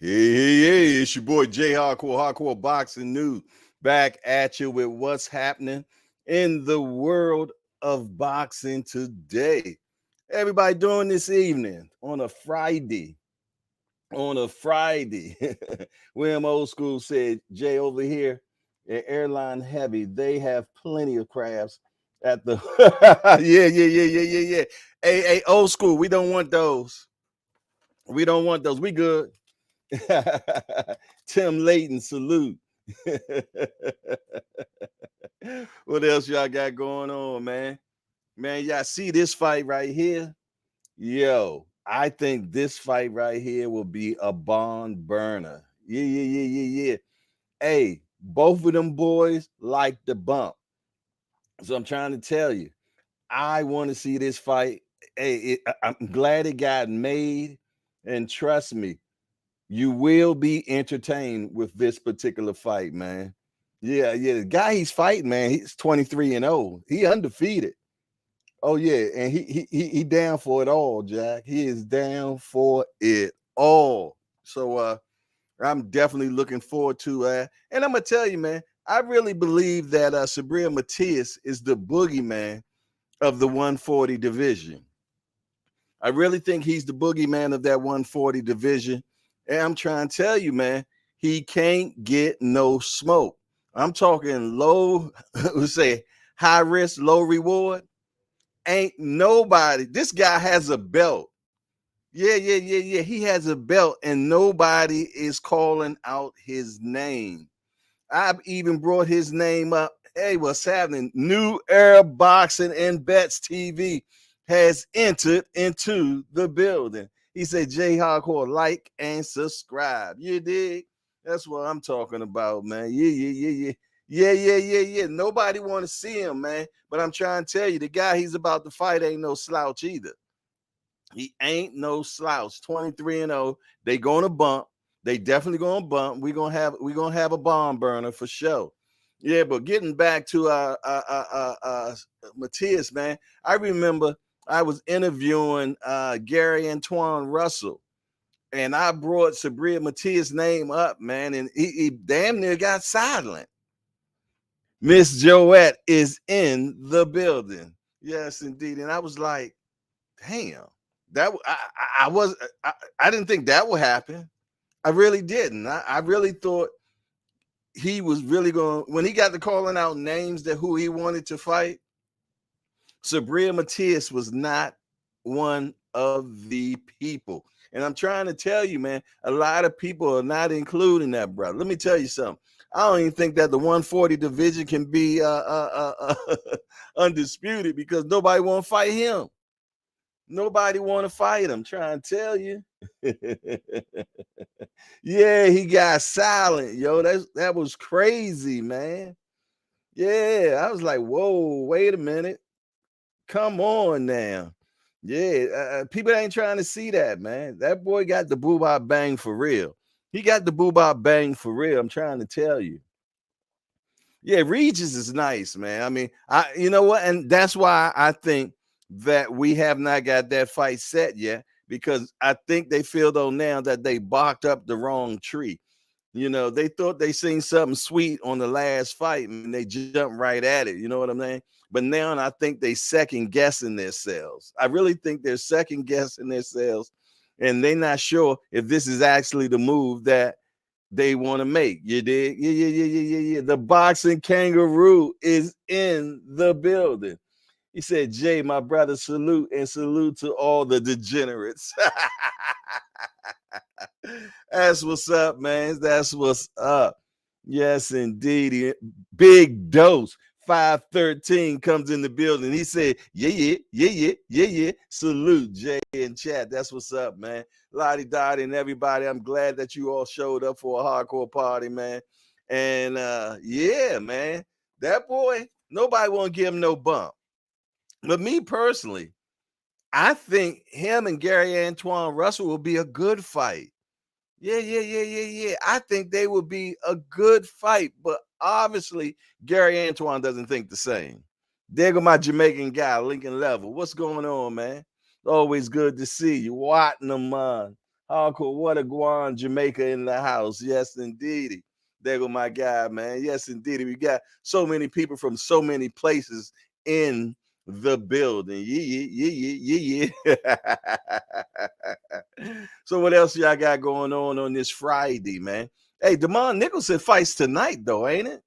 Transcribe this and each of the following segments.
Hey, it's your boy J Hardcore Boxing News, back at you with what's happening in the world of boxing today. Everybody doing this evening on a Friday. On a Friday. William Old School said, Jay over here at Airline Heavy, they have plenty of crabs at the yeah. Hey, Old School, we don't want those. We don't want those. We good. Tim Layton, salute. What else y'all got going on, man? Man, y'all see this fight right here? Yo, I think this fight right here will be a barn burner. Yeah. Hey, both of them boys like the bump. So I'm trying to tell you, I want to see this fight. Hey, I'm glad it got made. And trust me, you will be entertained with this particular fight, man. Yeah. The guy he's fighting, man, he's 23-0. He undefeated. Oh yeah, and he down for it all, Jack. He is down for it all. So I'm definitely looking forward to and I'm gonna tell you, man, I really believe that Subriel Matthias is the boogeyman of the 140 division. I really think he's the boogeyman of that 140 division. And I'm trying to tell you, man, he can't get no smoke. I'm talking low, let's say high risk, low reward. Ain't nobody. This guy has a belt. Yeah. He has a belt, and nobody is calling out his name. I've even brought his name up. Hey, what's happening? New Era Boxing and Bets TV has entered into the building. He said, J Hardcore, like and subscribe. You dig? That's what I'm talking about, man. Yeah. Nobody want to see him, man. But I'm trying to tell you, the guy he's about to fight ain't no slouch either. He ain't no slouch. 23-0. They gonna bump. They definitely gonna bump. We're gonna have a bomb burner for sure. Yeah, but getting back to Matthias, man, I remember I was interviewing Gary Antoine Russell, and I brought Subriel Matthias' name up, man, and he damn near got silent. Miss Joette is in the building. Yes, indeed. And I was like, damn, I didn't think that would happen. I really didn't. I really thought he was really going, when he got to calling out names that who he wanted to fight, Subriel Matias was not one of the people. And I'm trying to tell you, man, a lot of people are not including that, brother. Let me tell you something. I don't even think that the 140 division can be undisputed because nobody want to fight him. Nobody want to fight him. Trying to tell you. Yeah, he got silent, yo. That was crazy, man. Yeah, I was like, whoa, wait a minute. Come on now. Yeah, people ain't trying to see that, man. That boy got the boo-bop bang for real. He got the boo-bop bang for real. I'm trying to tell you. Yeah, Regis is nice, man. I mean, you know what? And that's why I think that we have not got that fight set yet, because I think they feel though now that they barked up the wrong tree. You know, they thought they seen something sweet on the last fight and they jumped right at it. You know what I'm saying? But now I think they second guessing themselves. I really think they're second guessing themselves, and they're not sure if this is actually the move that they want to make. You dig? Yeah. The boxing kangaroo is in the building. He said, Jay, my brother, salute, and salute to all the degenerates. That's what's up, man. That's what's up. Yes, indeed. Big dose. 513 comes in the building. He said, yeah. Salute, Jay in chat. That's what's up, man. Lottie Dottie and everybody. I'm glad that you all showed up for a hardcore party, man. And yeah, man. That boy, nobody want to give him no bump. But me personally, I think him and Gary Antoine Russell will be a good fight. Yeah. I think they will be a good fight, but obviously Gary Antoine doesn't think the same. There go my Jamaican guy, Lincoln Level. What's going on, man? Always good to see you. Watting them, man. Hardcore, what a Guan, Jamaica in the house. Yes, indeedy. There go my guy, man. Yes, indeedy. We got so many people from so many places in the building. Yeah. So what else y'all got going on this Friday, man? Hey, Demond Nicholson fights tonight, though, ain't it?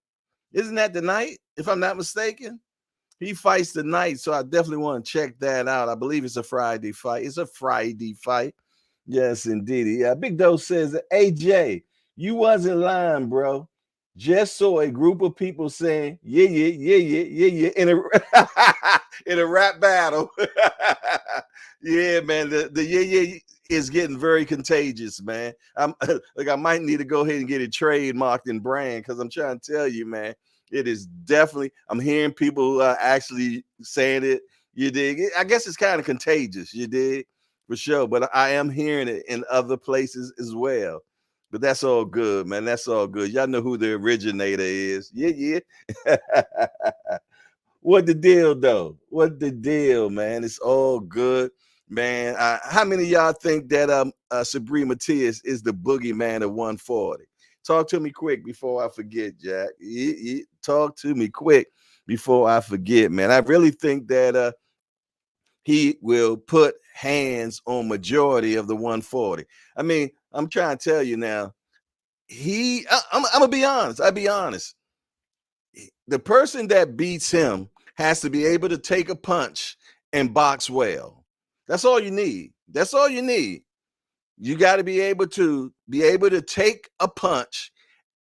Isn't that the night, if I'm not mistaken? He fights tonight, so I definitely want to check that out. I believe it's a Friday fight. It's a Friday fight. Yes, indeed. Yeah, Big Doe says, AJ, you wasn't lying, bro. Just saw a group of people saying, yeah, in a in a rap battle. Yeah, man. The yeah is getting very contagious, man. I'm like, I might need to go ahead and get it trademarked and brand because I'm trying to tell you, man. It is definitely. I'm hearing people actually saying it. You dig? I guess it's kind of contagious. You dig? For sure. But I am hearing it in other places as well. But that's all good, man. That's all good. Y'all know who the originator is. Yeah. What the deal, though? What the deal, man? It's all good, man. How many of y'all think that Sabriel Matthias is the boogeyman of 140? Talk to me quick before I forget, Jack. Talk to me quick before I forget, man. I really think that he will put hands on majority of the 140. I mean, I'm trying to tell you now. I'm gonna be honest. I'll be honest. The person that beats him has to be able to take a punch and box well. That's all you need. That's all you need. You got to be able to take a punch,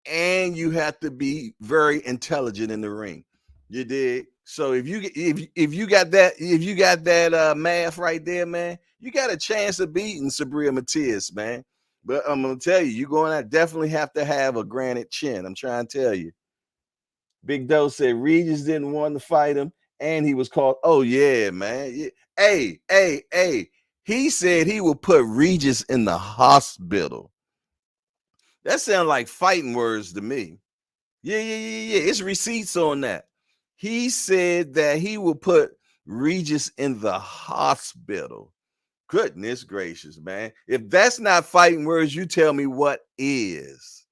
and you have to be very intelligent in the ring. You did. So if you got that math right there, man, you got a chance of beating Sabriel Matthias, man. But I'm gonna tell you, you're going to definitely have to have a granite chin. I'm trying to tell you. Big Doe said Regis didn't want to fight him, and he was called. Oh yeah, man. Yeah. Hey. He said he would put Regis in the hospital. That sounds like fighting words to me. Yeah. It's receipts on that. He said that he will put Regis in the hospital. Goodness gracious, man. If that's not fighting words, you tell me what is.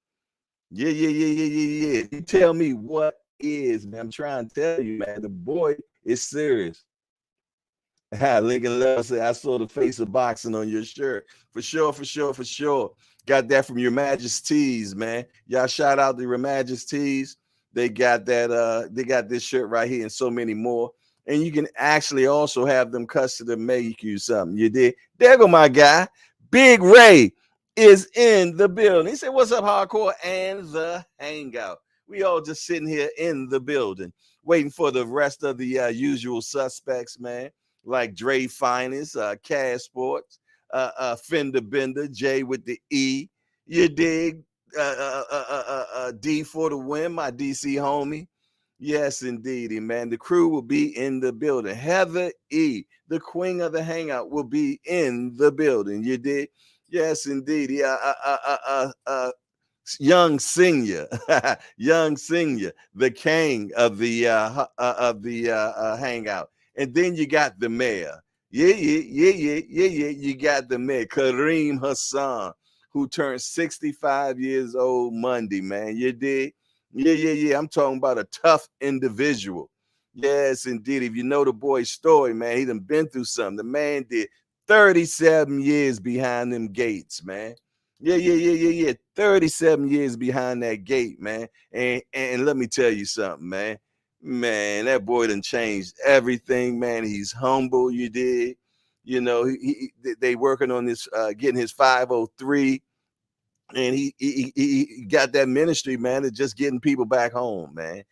Yeah. You tell me what is, man. I'm trying to tell you, man. The boy is serious. Lincoln Love said, I saw the face of boxing on your shirt. For sure. Got that from Your Majesty's, man. Y'all shout out to Your Majesty's. They got that, they got this shirt right here and so many more. And you can actually also have them custom make you something. You did. There go my guy. Big Ray is in the building. He said, what's up, Hardcore and the Hangout? We all just sitting here in the building, waiting for the rest of the usual suspects, man, like Dre Finest, Cash Sports, Fender Bender, J with the E. You dig? D for the win, my DC homie. Yes, indeedy, man. The crew will be in the building. Heather E, the queen of the Hangout, will be in the building. You dig? Yes, indeed. Yeah, young senior, young senior, the king of the Hangout. And then you got the mayor. Yeah. You got the mayor, Kareem Hassan, who turned 65 years old Monday, man. You did? Yeah. I'm talking about a tough individual. Yes, indeed. If you know the boy's story, man, he done been through something. The man did 37 years behind them gates, man. Yeah. 37 years behind that gate, man. And let me tell you something, man. Man, that boy done changed everything, man. He's humble, you did. You know, they working on this, getting his 503, and he got that ministry, man, of just getting people back home, man.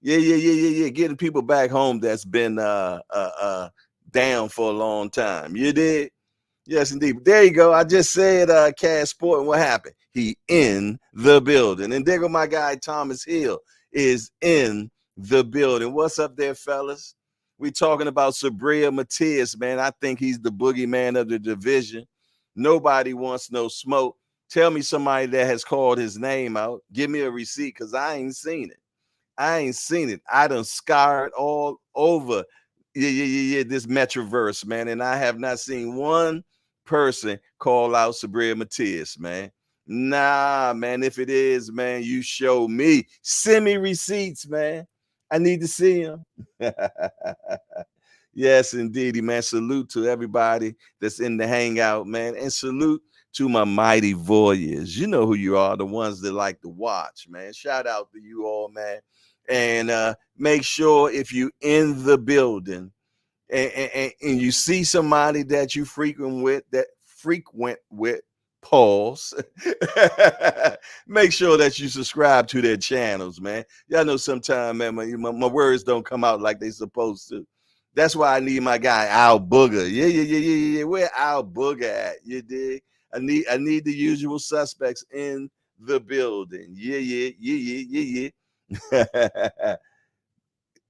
Yeah. Getting people back home that's been down for a long time. You did? Yes, indeed. There you go. I just said Cash Sport, and what happened? He in the building. And there go my guy Thomas Hill is in the building. What's up there, fellas? We talking about Subriel Matthias, man. I think he's the boogeyman of the division. Nobody wants no smoke. Tell me somebody that has called his name out. Give me a receipt, because I ain't seen it. I done scoured all over this Metroverse, man, and I have not seen one person call out Sabriel Matthias, man. Nah, man. If it is, man, you show me. Send me receipts, man. I need to see them. Yes, indeedy, man. Salute to everybody that's in the hangout, man. And salute to my mighty voyeurs. You know who you are, the ones that like to watch, man. Shout out to you all, man. And make sure if you in the building and you see somebody that you frequent with, pause. Make sure that you subscribe to their channels, man. Y'all know sometimes, man, my words don't come out like they supposed to. That's why I need my guy Al Booger. Yeah. Where Al Booger at? You dig? I need the usual suspects in the building. Yeah.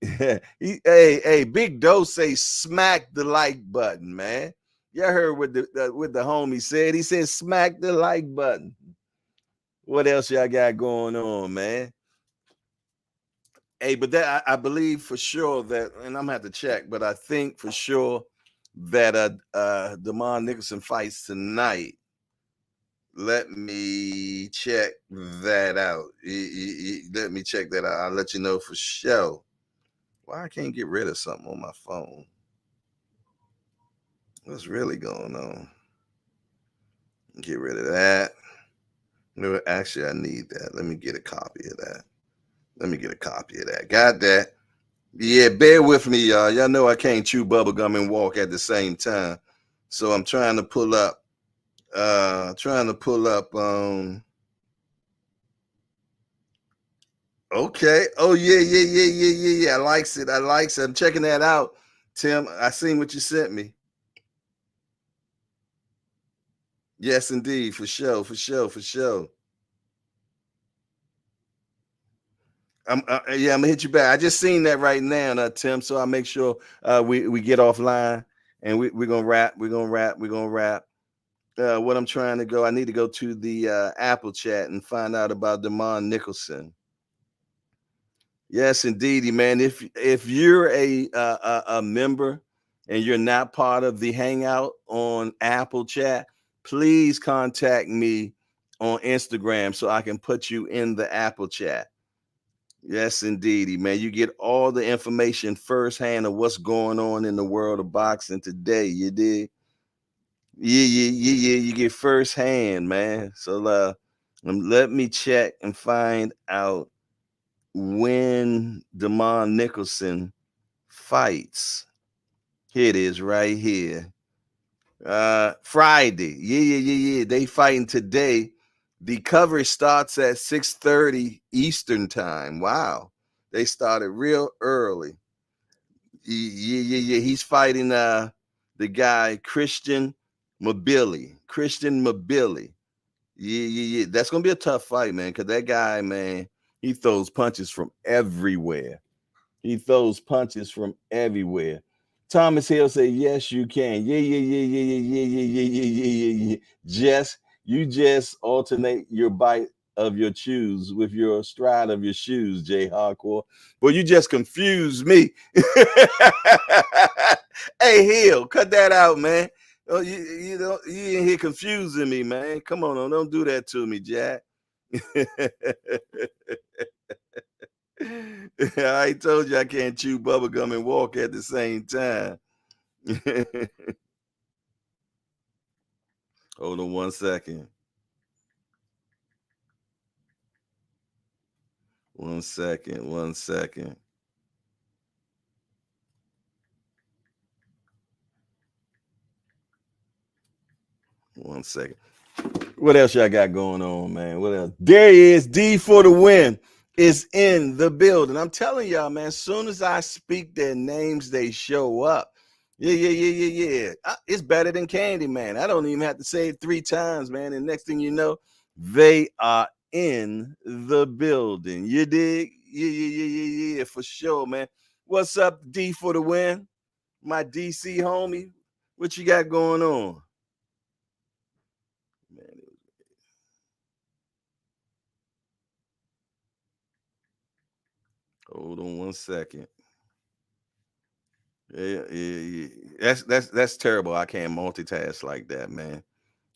Hey, Big Doe say smack the like button, man. Y'all heard what the homie said. He said smack the like button. What else y'all got going on, man? Hey, but that I believe for sure that, and I'm gonna have to check, but I think for sure that Demond Nicholson fights tonight. Let me check that out. Let me check that out. I'll let you know for sure. Why I can't get rid of something on my phone? What's really going on? Get rid of that. No, actually, I need that. Let me get a copy of that. Got that. Yeah, bear with me, y'all. Y'all know I can't chew bubblegum and walk at the same time. So I'm trying to pull up. Okay. Oh, yeah. I likes it. I'm checking that out. Tim, I seen what you sent me. Yes, indeed. For sure. I'm gonna hit you back. I just seen that right now, Tim. So I'll make sure we get offline and we're gonna wrap. What I'm trying to go, I need to go to the Apple chat and find out about Demond Nicholson. Yes, indeedy, man. If you're a member and you're not part of the Hangout on Apple chat, please contact me on Instagram so I can put you in the Apple chat. Yes, indeedy, man. You get all the information firsthand of what's going on in the world of boxing today. You did? Yeah. You get firsthand, man. So let me check and find out when Demond Nicholson fights. Here it is right here. Friday. Yeah. They fighting today. The coverage starts at 6:30 Eastern time. Wow. They started real early. Yeah. He's fighting the guy Christian Mabili. Yeah. That's gonna be a tough fight, man. Cause that guy, man, he throws punches from everywhere. Thomas Hill say, yes, you can. Yeah. You just alternate your bite of your chews with your stride of your shoes, Jay Hardcore. Well, you just confused me. Hey, Hill, cut that out, man. Oh, you in here confusing me, man. Come on, don't do that to me, Jack. I told you I can't chew bubblegum and walk at the same time. Hold on 1 second. 1 second. 1 second. What else y'all got going on, man? What else? There he is. D for the win is in the building. I'm telling y'all, man, as soon as I speak their names, they show up. Yeah. It's better than Candy, man. I don't even have to say it 3 times, man. And next thing you know, they are in the building. You dig? Yeah, for sure, man. What's up, D for the win? My DC homie. What you got going on? Man, hold on 1 second. Yeah. That's terrible. I can't multitask like that, man.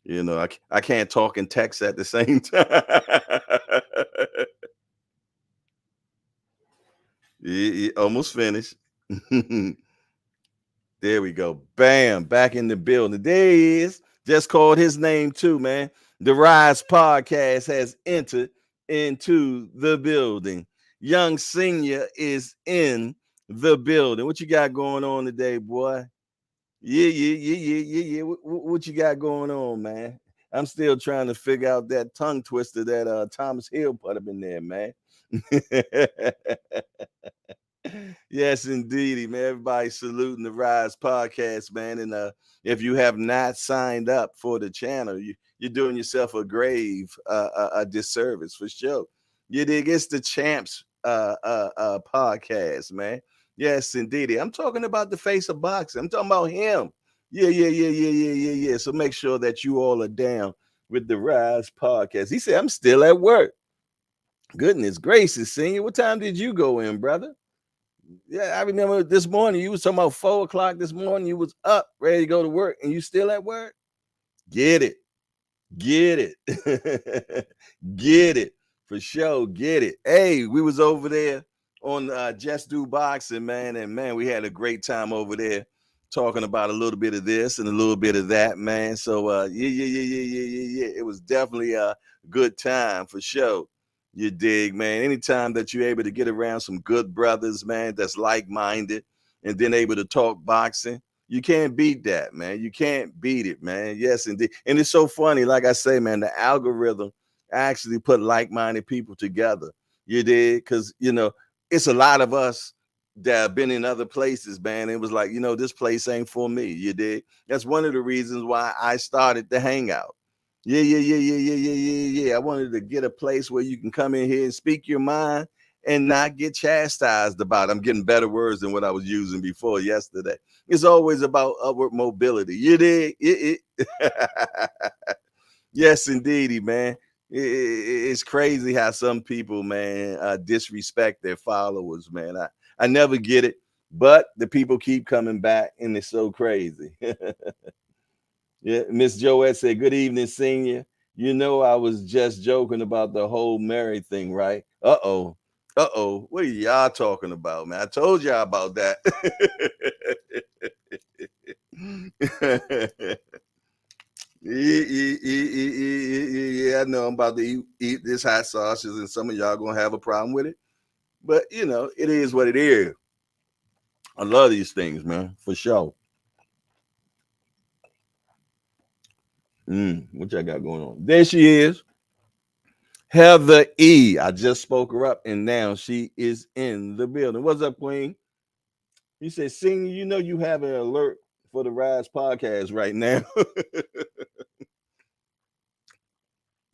You know, I can't talk and text at the same time. Almost finished. There we go. Bam, back in the building. There he is. Just called his name too, man. The Rise Podcast has entered into the building. Young Senior is in the building. What you got going on today, boy? Yeah. What you got going on, man? I'm still trying to figure out that tongue twister that Thomas Hill put up in there, man. Yes, indeedy, man. Everybody saluting the Rise Podcast, man. And if you have not signed up for the channel, you're doing yourself a grave a disservice for sure. You dig? It's the Champs podcast, man. Yes, indeedy. I'm talking about the face of boxing. I'm talking about him. Yeah. So make sure that you all are down with the Rise Podcast. He said, I'm still at work. Goodness gracious, Senior. What time did you go in, brother? Yeah, I remember this morning you was talking about 4 o'clock this morning. You was up, ready to go to work, and you still at work. Get it. Get it for sure. Get it. Hey, we was over there on Just Do Boxing, man, and man, we had a great time over there talking about a little bit of this and a little bit of that, man. So yeah. It was definitely a good time for sure. You dig, man. Anytime that you're able to get around some good brothers, man, that's like-minded and then able to talk boxing, you can't beat that, man. You can't beat it, man. Yes, indeed. And it's so funny, like I say, man, the algorithm actually put like-minded people together. You did, because it's a lot of us that have been in other places, man. It was like, this place ain't for me. You did. That's one of the reasons why I started the Hangout. Yeah. I wanted to get a place where you can come in here and speak your mind and not get chastised about it. I'm getting better words than what I was using before yesterday. It's always about upward mobility. You dig? Yes, indeedy, man. It's crazy how some people, man, disrespect their followers, man. I never get it, but the people keep coming back, and it's so crazy. Yeah, Miss Joette said, "Good evening, Senior. I was just joking about the whole Mary thing, right? Uh-oh. What are y'all talking about, man? I told y'all about that." Yeah, I know I'm about to eat this hot sausage, and some of y'all gonna have a problem with it. But it is what it is. I love these things, man, for sure. What y'all got going on? There she is. Heather E. I just spoke her up, and now she is in the building. What's up, Queen? He said, Senior, you have an alert for the Rise podcast right now.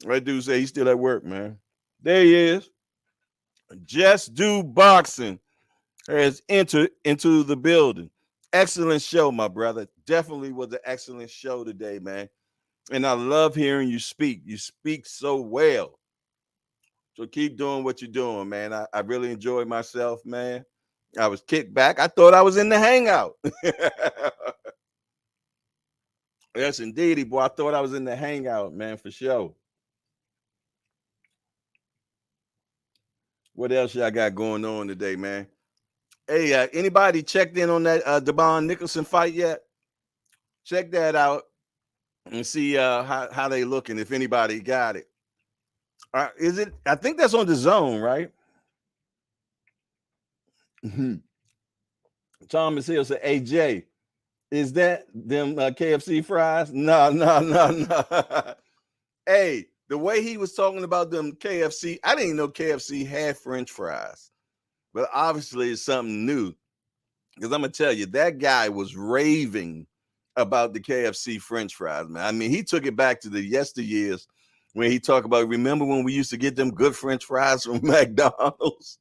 That dude say he's still at work, man. There he is. Just Do Boxing has entered into the building. Excellent show, my brother. Definitely was an excellent show today, man. And I love hearing you speak. You speak so well. So keep doing what you're doing, man. I really enjoyed myself, man. I was kicked back. I thought I was in the Hangout. Yes, indeedy, boy. I thought I was in the Hangout, man, for sure. What else y'all got going on today, man? Hey, anybody checked in on that Devon Nicholson fight yet? Check that out and see how they looking, if anybody got it. Is it? I think that's on the Zone, right? Thomas Hill said, "Hey Jay, is that them KFC fries?" No. Hey, the way he was talking about them KFC, I didn't know KFC had French fries, but obviously it's something new. Because I'm gonna tell you, that guy was raving about the KFC French fries, man. I mean, he took it back to the yesteryears when he talked about, remember when we used to get them good French fries from McDonald's?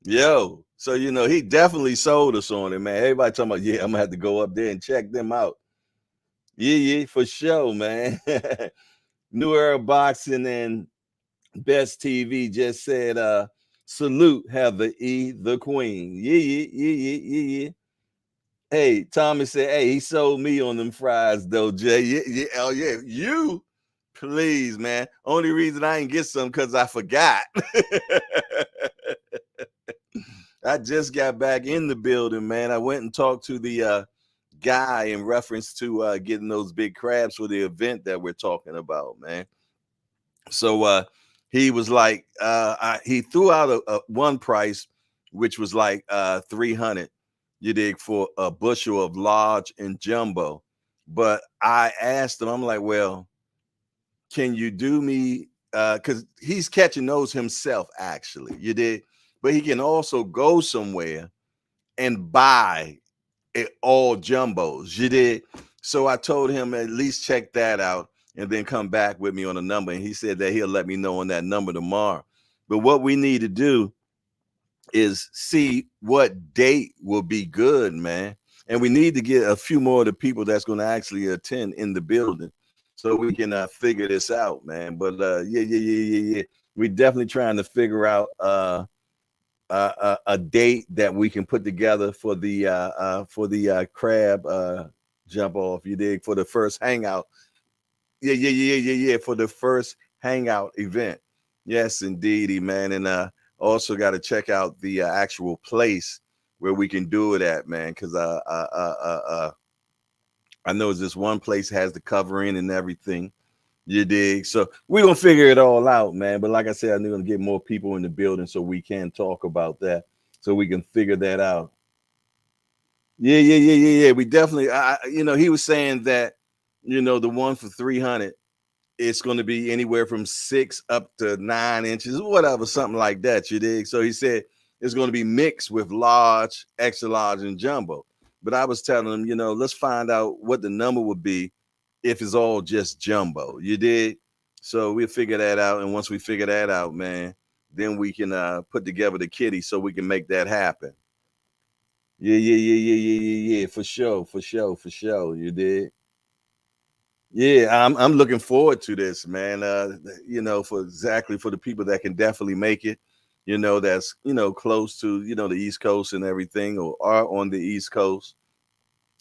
Yo, so he definitely sold us on it, man. Everybody talking about, yeah, I'm gonna have to go up there and check them out. Yeah, for sure, man. New Era Boxing and Best TV just said, salute Heather E, the Queen. Yeah. Hey, Thomas said, hey, he sold me on them fries though, Jay. Yeah, oh yeah, you. Please, man. Only reason I ain't get some because I forgot. I just got back in the building, man. I went and talked to the guy in reference to getting those big crabs for the event that we're talking about, man. So he was like, he threw out a one price, which was like 300, you dig, for a bushel of large and jumbo. But I asked him, I'm like, well, can you do me? Because he's catching those himself, actually, you did, but he can also go somewhere and buy it all jumbos, you did. So I told him at least check that out and then come back with me on a number. And he said that he'll let me know on that number tomorrow. But what we need to do is see what date will be good, man. And we need to get a few more of the people that's going to actually attend in the building so we can figure this out, man. But yeah. We're definitely trying to figure out a date that we can put together for the crab jump off, you dig, for the first hangout. Yeah, for the first hangout event. Yes, indeedy, man. And also got to check out the actual place where we can do it at, man, because I know this one place has the covering and everything. You dig? So we're gonna figure it all out, man. But like I said, I'm gonna get more people in the building so we can talk about that, so we can figure that out. Yeah. We definitely, he was saying that, the one for 300, it's going to be anywhere from 6 up to 9 inches, whatever, something like that. You dig? So he said it's going to be mixed with large, extra large, and jumbo. But I was telling him, let's find out what the number would be if it's all just jumbo. You did. So we'll figure that out. And once we figure that out, man, then we can put together the kitty so we can make that happen. Yeah. For sure. You did. Yeah, I'm looking forward to this, man. For exactly for the people that can definitely make it, that's close to the East Coast and everything, or are on the East Coast.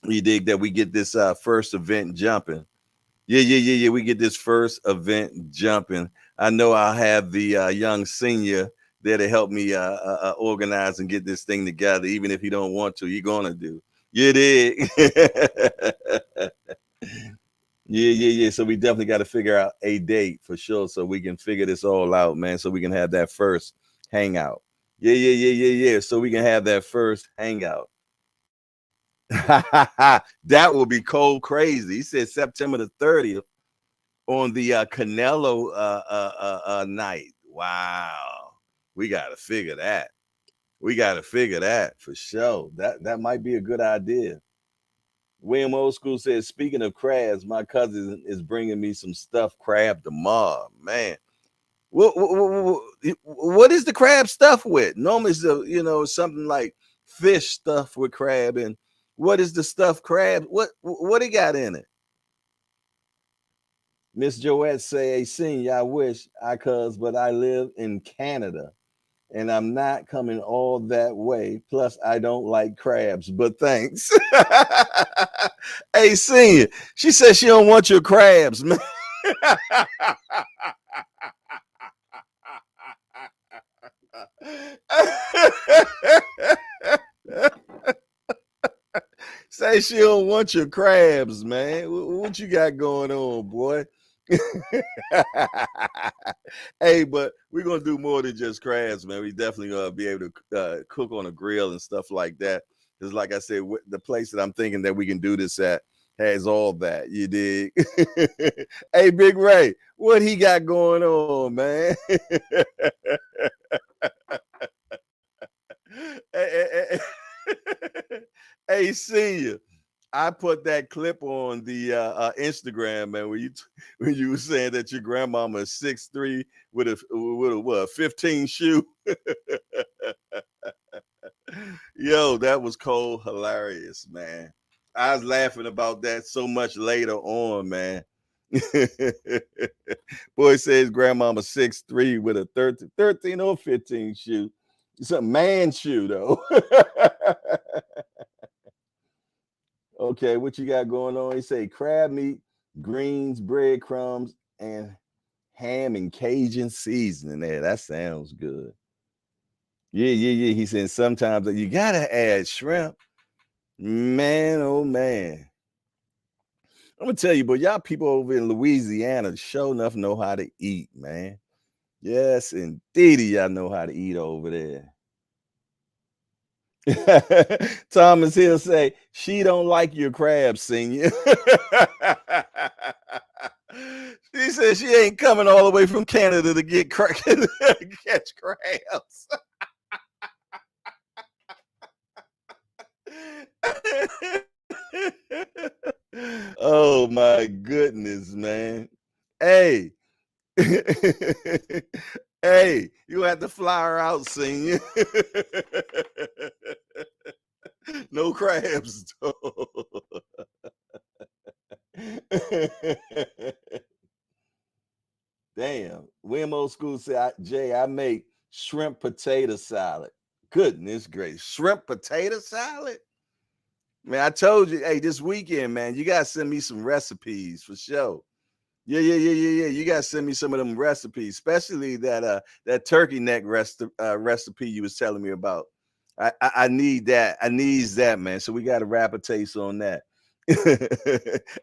You dig that we get this first event jumping. Yeah. We get this first event jumping. I know I'll have the young senior there to help me organize and get this thing together, even if he don't want to. He gonna do. You dig? Yeah. So we definitely got to figure out a date for sure, so we can figure this all out, man. So we can have that first hangout. Yeah. So we can have that first hangout. That will be cold crazy. He said September the 30th on the Canelo night. Wow, we got to figure that. We got to figure that for sure. That might be a good idea. William Old School says, speaking of crabs, my cousin is bringing me some stuffed crab tomorrow. Man, what is the crab stuff with? Normally, it's something like fish stuffed with crab. And what is the stuffed crab? What it got in it? Miss Joette say, hey, senior, I wish I cuz, but I live in Canada and I'm not coming all that way. Plus, I don't like crabs, but thanks. Hey, senior, she says she don't want your crabs, man. Say she don't want your crabs, man. What you got going on, boy? Hey, but we're gonna do more than just crabs, man. We definitely gonna be able to cook on a grill and stuff like that. Because, like I said, the place that I'm thinking that we can do this at has all that. You dig? Hey, Big Ray, what he got going on, man? Hey, senior. I put that clip on the Instagram, man, when you were saying that your grandmama is 6'3" with a what, 15 shoe. Yo, that was cold, hilarious, man. I was laughing about that so much later on, man. Boy says grandmama 6'3" with a 13 or 15 shoe. It's a man shoe though. Okay, what you got going on? He say crab meat, greens, breadcrumbs, and ham and Cajun seasoning. There, that sounds good. Yeah. He said sometimes you gotta add shrimp. Man, oh man. I'm gonna tell you, but y'all people over in Louisiana sure enough know how to eat, man. Yes, indeed, y'all know how to eat over there. Thomas Hill say she don't like your crabs, senior. She said she ain't coming all the way from Canada to get catch crabs. Oh my goodness, man. Hey. Hey, you have to fly her out, senior. No crabs, though. Damn. William Old School said, Jay, I make shrimp potato salad. Goodness gracious. Shrimp potato salad? Man, I told you, hey, this weekend, man, you gotta send me some recipes for sure. Yeah. You gotta send me some of them recipes, especially that turkey neck recipe you was telling me about. I need that. I needs that, man. So we got to wrap a taste on that.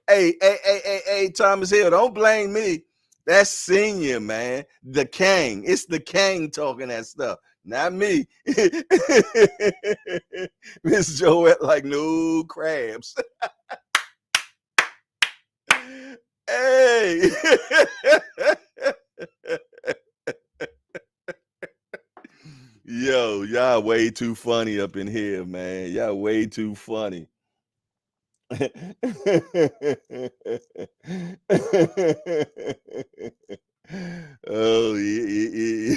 Hey, Thomas Hill, don't blame me. That's senior, man. The King. It's the King talking that stuff, not me. Miss Joette like no crabs. Hey. Yo, y'all way too funny up in here, man. Y'all way too funny. Oh yeah.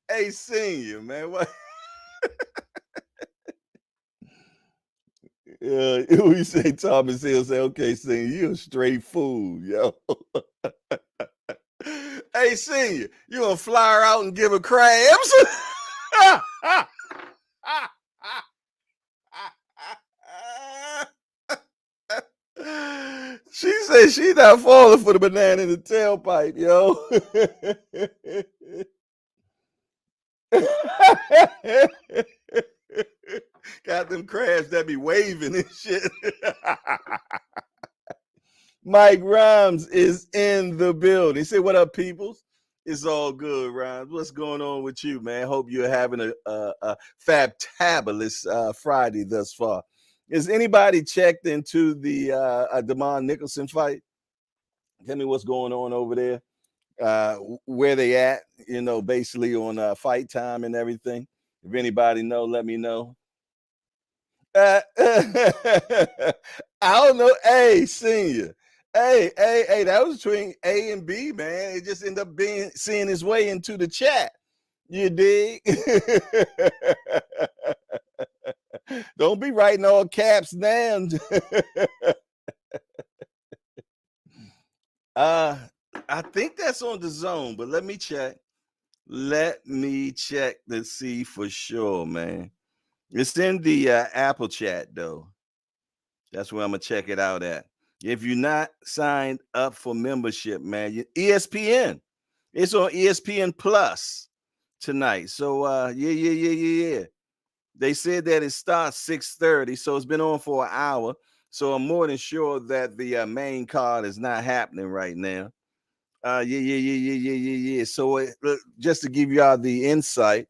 Hey, senior, man. What? We say Thomas Hill say, okay, senior, you a straight fool, yo. Hey, senior, you gonna fly her out and give her crabs? She said she not falling for the banana in the tailpipe, yo. Got them crabs that be waving and shit. Mike Rhymes is in the building. Say, what up, peoples? It's all good, Rhymes. What's going on with you, man? Hope you're having a fabtabulous Friday thus far. Is anybody checked into the Damon Nicholson fight? Tell me what's going on over there. Where they at, basically on fight time and everything. If anybody know, let me know. I don't know. Hey, senior. Hey, that was between A and B, man. It just ended up seeing his way into the chat. You dig? Don't be writing all caps down. I think that's on the zone, but let me check. Let me check to see for sure, man. It's in the Apple chat, though. That's where I'm gonna check it out at. If you're not signed up for membership, man, ESPN. It's on ESPN Plus tonight. So yeah. They said that it starts 6:30, so it's been on for an hour. So I'm more than sure that the main card is not happening right now. Yeah. So just to give y'all the insight,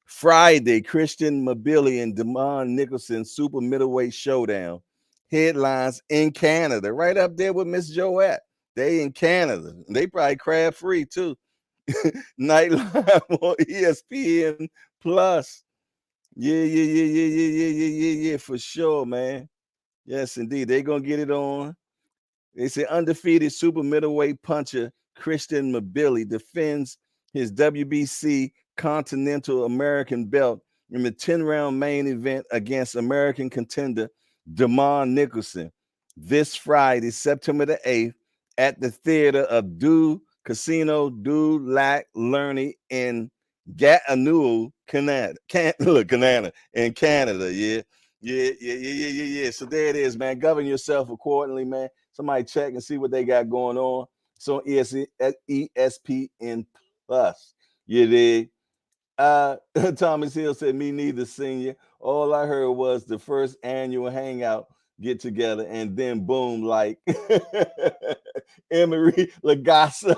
Friday, Christian Mabili and Damon Nicholson super middleweight showdown headlines in Canada, right up there with Miss Joette. They in Canada. They probably crab free too. Night live on ESPN Plus. Yeah, for sure, man. Yes, indeed. They're gonna get it on. They say undefeated super middleweight puncher Christian Mabili defends his WBC Continental American belt in the 10-round main event against American contender Damon Nicholson this Friday, September the 8th, at the theater of Casino du Lac Lerny in Gatineau, Canada. In Canada, yeah. Yeah. So there it is, man. Govern yourself accordingly, man. Somebody check and see what they got going on. So ESPN Plus. You dig? Thomas Hill said, "Me neither, senior. All I heard was the first annual hangout get together, and then boom, like Emery Lagasa."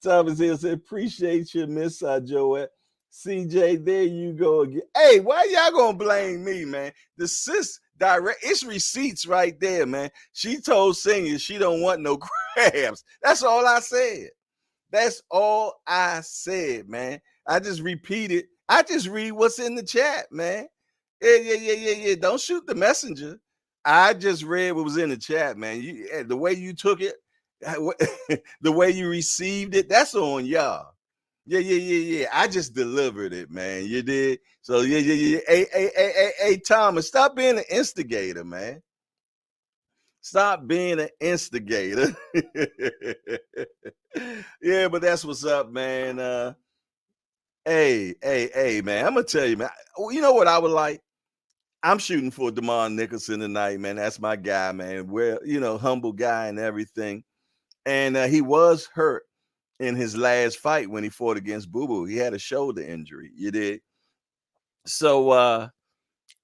Thomas Hill said, "Appreciate you, Miss Joette." CJ, there you go again. Hey, why y'all gonna blame me, man? The sis direct, it's receipts right there, man. She told Senior she don't want no crabs. That's all I said. That's all I said, man. I just repeated. I just read what's in the chat, man. Yeah. Don't shoot the messenger. I just read what was in the chat, man. The way you took it, the way you received it, that's on y'all. Yeah. I just delivered it, man. You did. So yeah. Hey, Thomas, stop being an instigator, man. Stop being an instigator. Yeah, but that's what's up, man. Hey, man. I'm gonna tell you, man. You know what I would like? I'm shooting for Demond Nicholson tonight, man. That's my guy, man. Humble guy and everything. And he was hurt in his last fight when he fought against Boo Boo. He had a shoulder injury. You did. So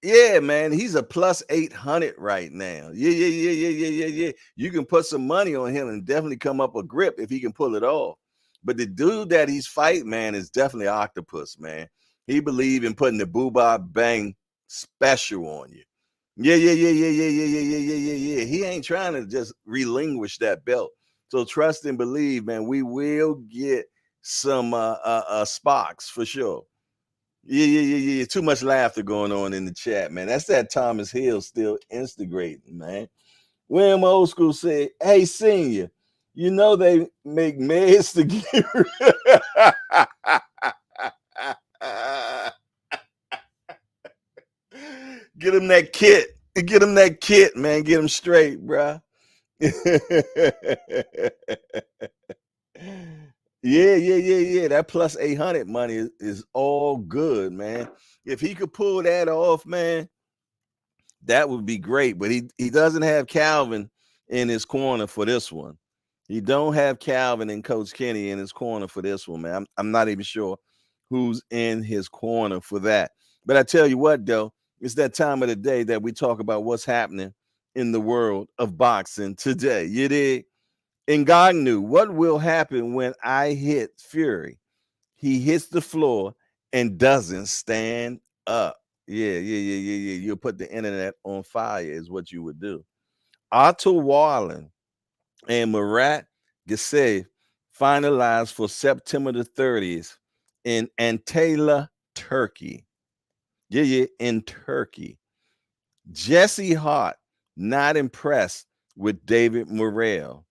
yeah, man, he's a plus 800 right now. Yeah. You can put some money on him and definitely come up a grip if he can pull it off. But the dude that he's fighting, man, is definitely octopus, man. He believe in putting the boo-bah bang special on you. Yeah. He ain't trying to just relinquish that belt. So trust and believe, man. We will get some sparks for sure. Yeah. Too much laughter going on in the chat, man. That's that Thomas Hill still instigating, man. William Old School said, "Hey, senior, you know they make meds to get get him that kit. Get him that kit, man. Get him straight, bruh." Yeah. That plus 800 money is all good, man. If he could pull that off, man, that would be great. But he doesn't have Calvin in his corner for this one. He don't have Calvin and Coach Kenny in his corner for this one, man. I'm not even sure who's in his corner for that. But I tell you what, though, it's that time of the day that we talk about what's happening in the world of boxing today. You dig? Ngannou, what will happen when I hit Fury? He hits the floor and doesn't stand up. Yeah. You'll put the internet on fire, is what you would do. Otto Warland and Murat Gasev finalized for September the 30th in Antalya, Turkey. Yeah, in Turkey. Jesse Hart, not impressed with David Morrell,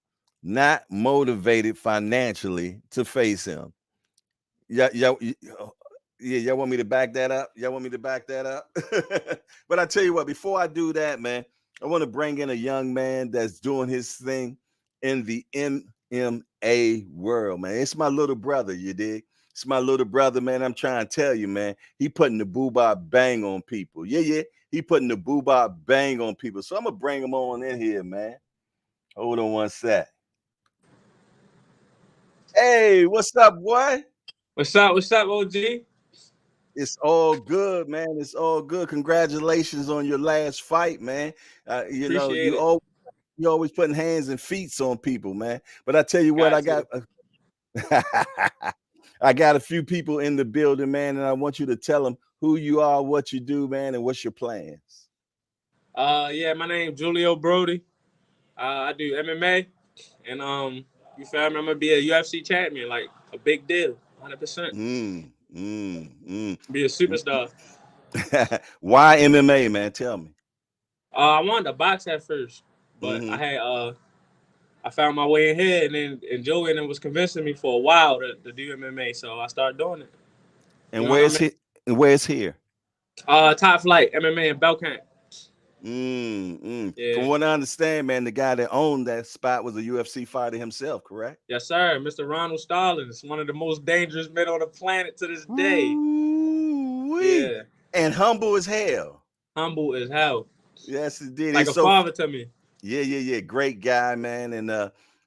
not motivated financially to face him. Y'all want me to back that up? Y'all want me to back that up? But I tell you what, before I do that, man, I want to bring in a young man that's doing his thing in the MMA world, man. It's my little brother, you dig? It's my little brother, man. I'm trying to tell you, man. He putting the boo-bah bang on people. Yeah. He putting the boo-bah bang on people. So I'm going to bring him on in here, man. Hold on one sec. Hey, what's up, boy? What's up, OG? It's all good, man. It's all good. Congratulations on your last fight, man. Appreciate it. You always putting hands and feet on people, man. But I tell you what, I got I got a few people in the building, man, and I want you to tell them who you are, what you do, man, and what's your plans. Yeah, my name Julio Brody. I do MMA, and you feel me? I'm gonna be a UFC champion, like a big deal, 100%. Be a superstar. Why MMA, man? Tell me. I wanted to box at first, but I found my way in here, and then enjoying it was convincing me for a while to do MMA, so I started doing it. You And know what I mean? where's here? Top flight MMA and belt camp. Yeah. From what I understand, man, the guy that owned that spot was a UFC fighter himself, correct? Yes, sir. Mr. Ronald Stallings, one of the most dangerous men on the planet to this day. Ooh-wee. Yeah. And humble as hell. Humble as hell. Yes, indeed. Like It's a so father to me. yeah. Great guy, man. And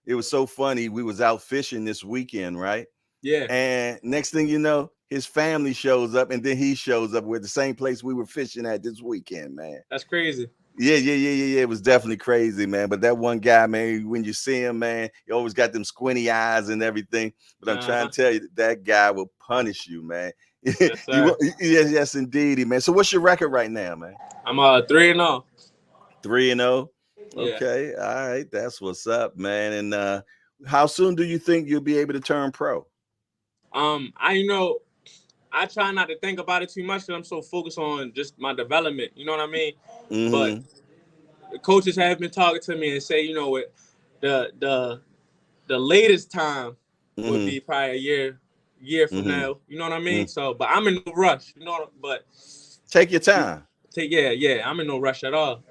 it was so funny. We was out fishing this weekend, right? Yeah. And next thing you know, his family shows up, and then he shows up. We're at the same place we were fishing at this weekend, man. That's crazy. Yeah. It was definitely crazy, man. But that one guy, man, when you see him, man, he always got them squinty eyes and everything. But I'm trying to tell you, that guy will punish you, man. Yes, sir. Yes, indeedy, man. So what's your record right now, man? I'm 3-0. 3-0. Yeah. Okay, all right, that's what's up, man. And how soon do you think you'll be able to turn pro? I try not to think about it too much because I'm so focused on just my development. You know what I mean? Mm-hmm. But the coaches have been talking to me and say, you know, the latest time would be probably a year from now. You know what I mean? So, but I'm in no rush. You know, but take your time. I'm in no rush at all.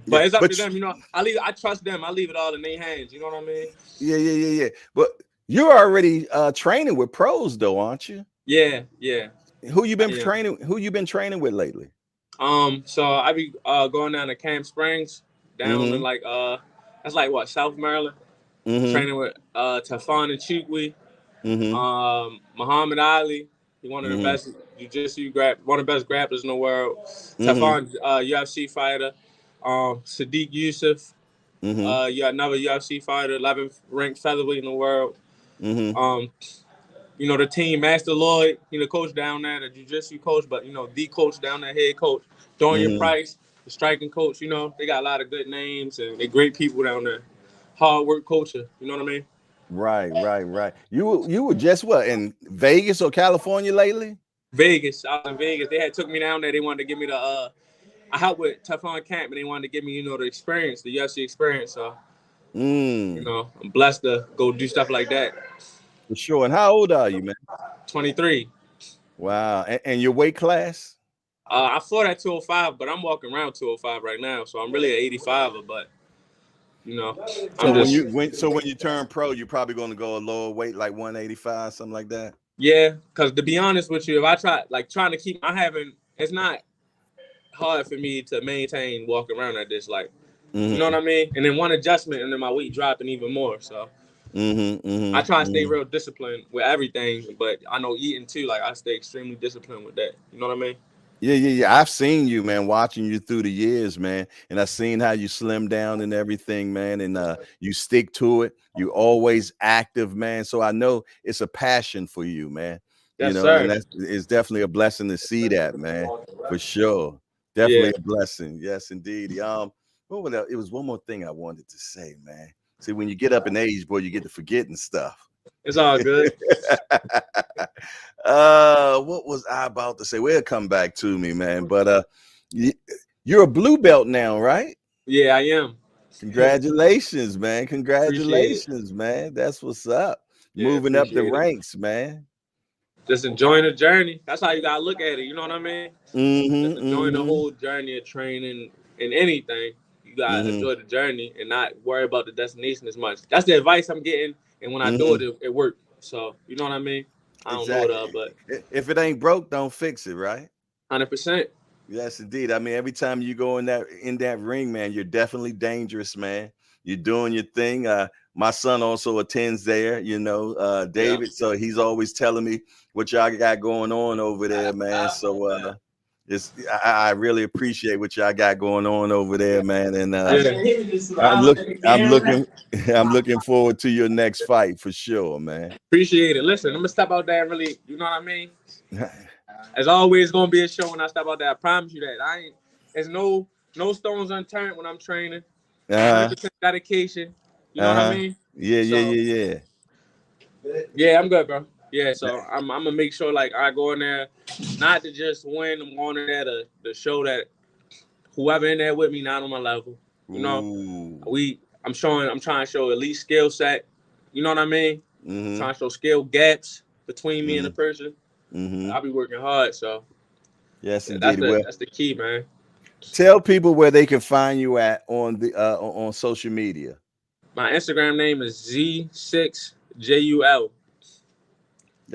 But it's up to them. You know, I trust them. I leave it all in their hands. You know what I mean? Yeah. But you're already training with pros, though, aren't you? Yeah. Who you been training? Who you been training with lately? So I be going down to Camp Springs, down in like that's like what, South Maryland. Training with Teofimo Lopez, Muhammad Ali. He's one of the best one of the best grapplers in the world. Teofimo, UFC fighter. Sadiq Yusuf, you got another UFC fighter, 11th ranked featherweight in the world. You know, the team, Master Lloyd, the coach down there, the jiu-jitsu coach, but, the coach down there, head coach. Dorian Price, the striking coach, they got a lot of good names, and they're great people down there. Hard work culture, you know what I mean? Right. You were just what, in Vegas or California lately? Vegas. I was in Vegas. They had took me down there. They wanted to give me the I helped with Teofimo Camp, and they wanted to give me, the experience, the UFC experience. So, I'm blessed to go do stuff like that. For sure. And how old are you, man? 23. Wow. And your weight class? I fought at 205, but I'm walking around 205 right now, so I'm really an 85er. But so when you turn pro, you're probably going to go a lower weight, like 185, something like that. Yeah, because to be honest with you, if I trying to keep, it's not hard for me to maintain walking around at this, like, you know what I mean? And then one adjustment, and then my weight dropping even more. So I try to stay real disciplined with everything, but I know eating too, like I stay extremely disciplined with that. You know what I mean? Yeah. I've seen you, man, watching you through the years, man. And I've seen how you slim down and everything, man. And you stick to it. You always active, man. So I know it's a passion for you, man. Yes, sir. And it's definitely a blessing to see that, man. For sure. Definitely a blessing. Yes, indeed. What was that? It was one more thing I wanted to say, man. See, when you get up in age, boy, you get to forgetting stuff. It's all good. What was I about to say? We'll come back to me, man. But you're a blue belt now, right? Yeah, I am. Congratulations, man. Congratulations, man. That's what's up. Moving up the ranks, man. Just enjoying the journey. That's how you gotta look at it. You know what I mean? Just enjoying the whole journey of training and anything. You gotta enjoy the journey and not worry about the destination as much. That's the advice I'm getting. And when I do it, it worked. So you know what I mean? I don't know that, but if it ain't broke, don't fix it, right? 100%. Yes, indeed. I mean, every time you go in that ring, man, you're definitely dangerous, man. You're doing your thing. My son also attends there, David. So he's always telling me what y'all got going on over there, man. So I really appreciate what y'all got going on over there, man. And I'm looking forward to your next fight for sure, man. Appreciate it. Listen, I'm gonna step out there and really, you know what I mean? As always, gonna be a show when I step out there. I promise you that. There's no stones unturned when I'm training. 100% dedication. You know what I mean? Yeah. Yeah, I'm good, bro. Yeah, so I'm gonna make sure like I go in there, not to just win. I'm going in there to show that whoever in there with me not on my level. You know, I'm trying to show at least skill set. You know what I mean? Trying to show skill gaps between me and the person. I'll be working hard. So yes, indeed. That's the key, man. Tell people where they can find you at on the on social media. My Instagram name is Z6JUL.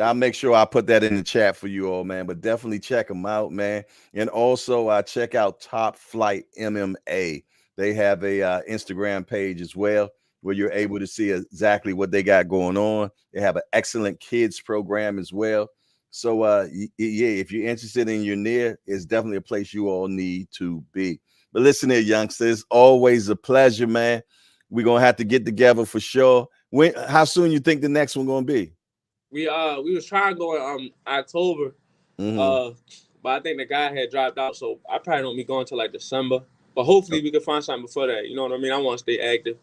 I'll make sure I put that in the chat for you all, man. But definitely check them out, man. And also, check out Top Flight MMA. They have a Instagram page as well where you're able to see exactly what they got going on. They have an excellent kids program as well. So, yeah, if you're interested in your near, it's definitely a place you all need to be. But listen here, youngsters, always a pleasure, man. We're gonna have to get together for sure. How soon you think the next one gonna be? We was trying to go in October, but I think the guy had dropped out, so I probably don't be going till like December. But hopefully we can find something before that. You know what I mean? I want to stay active.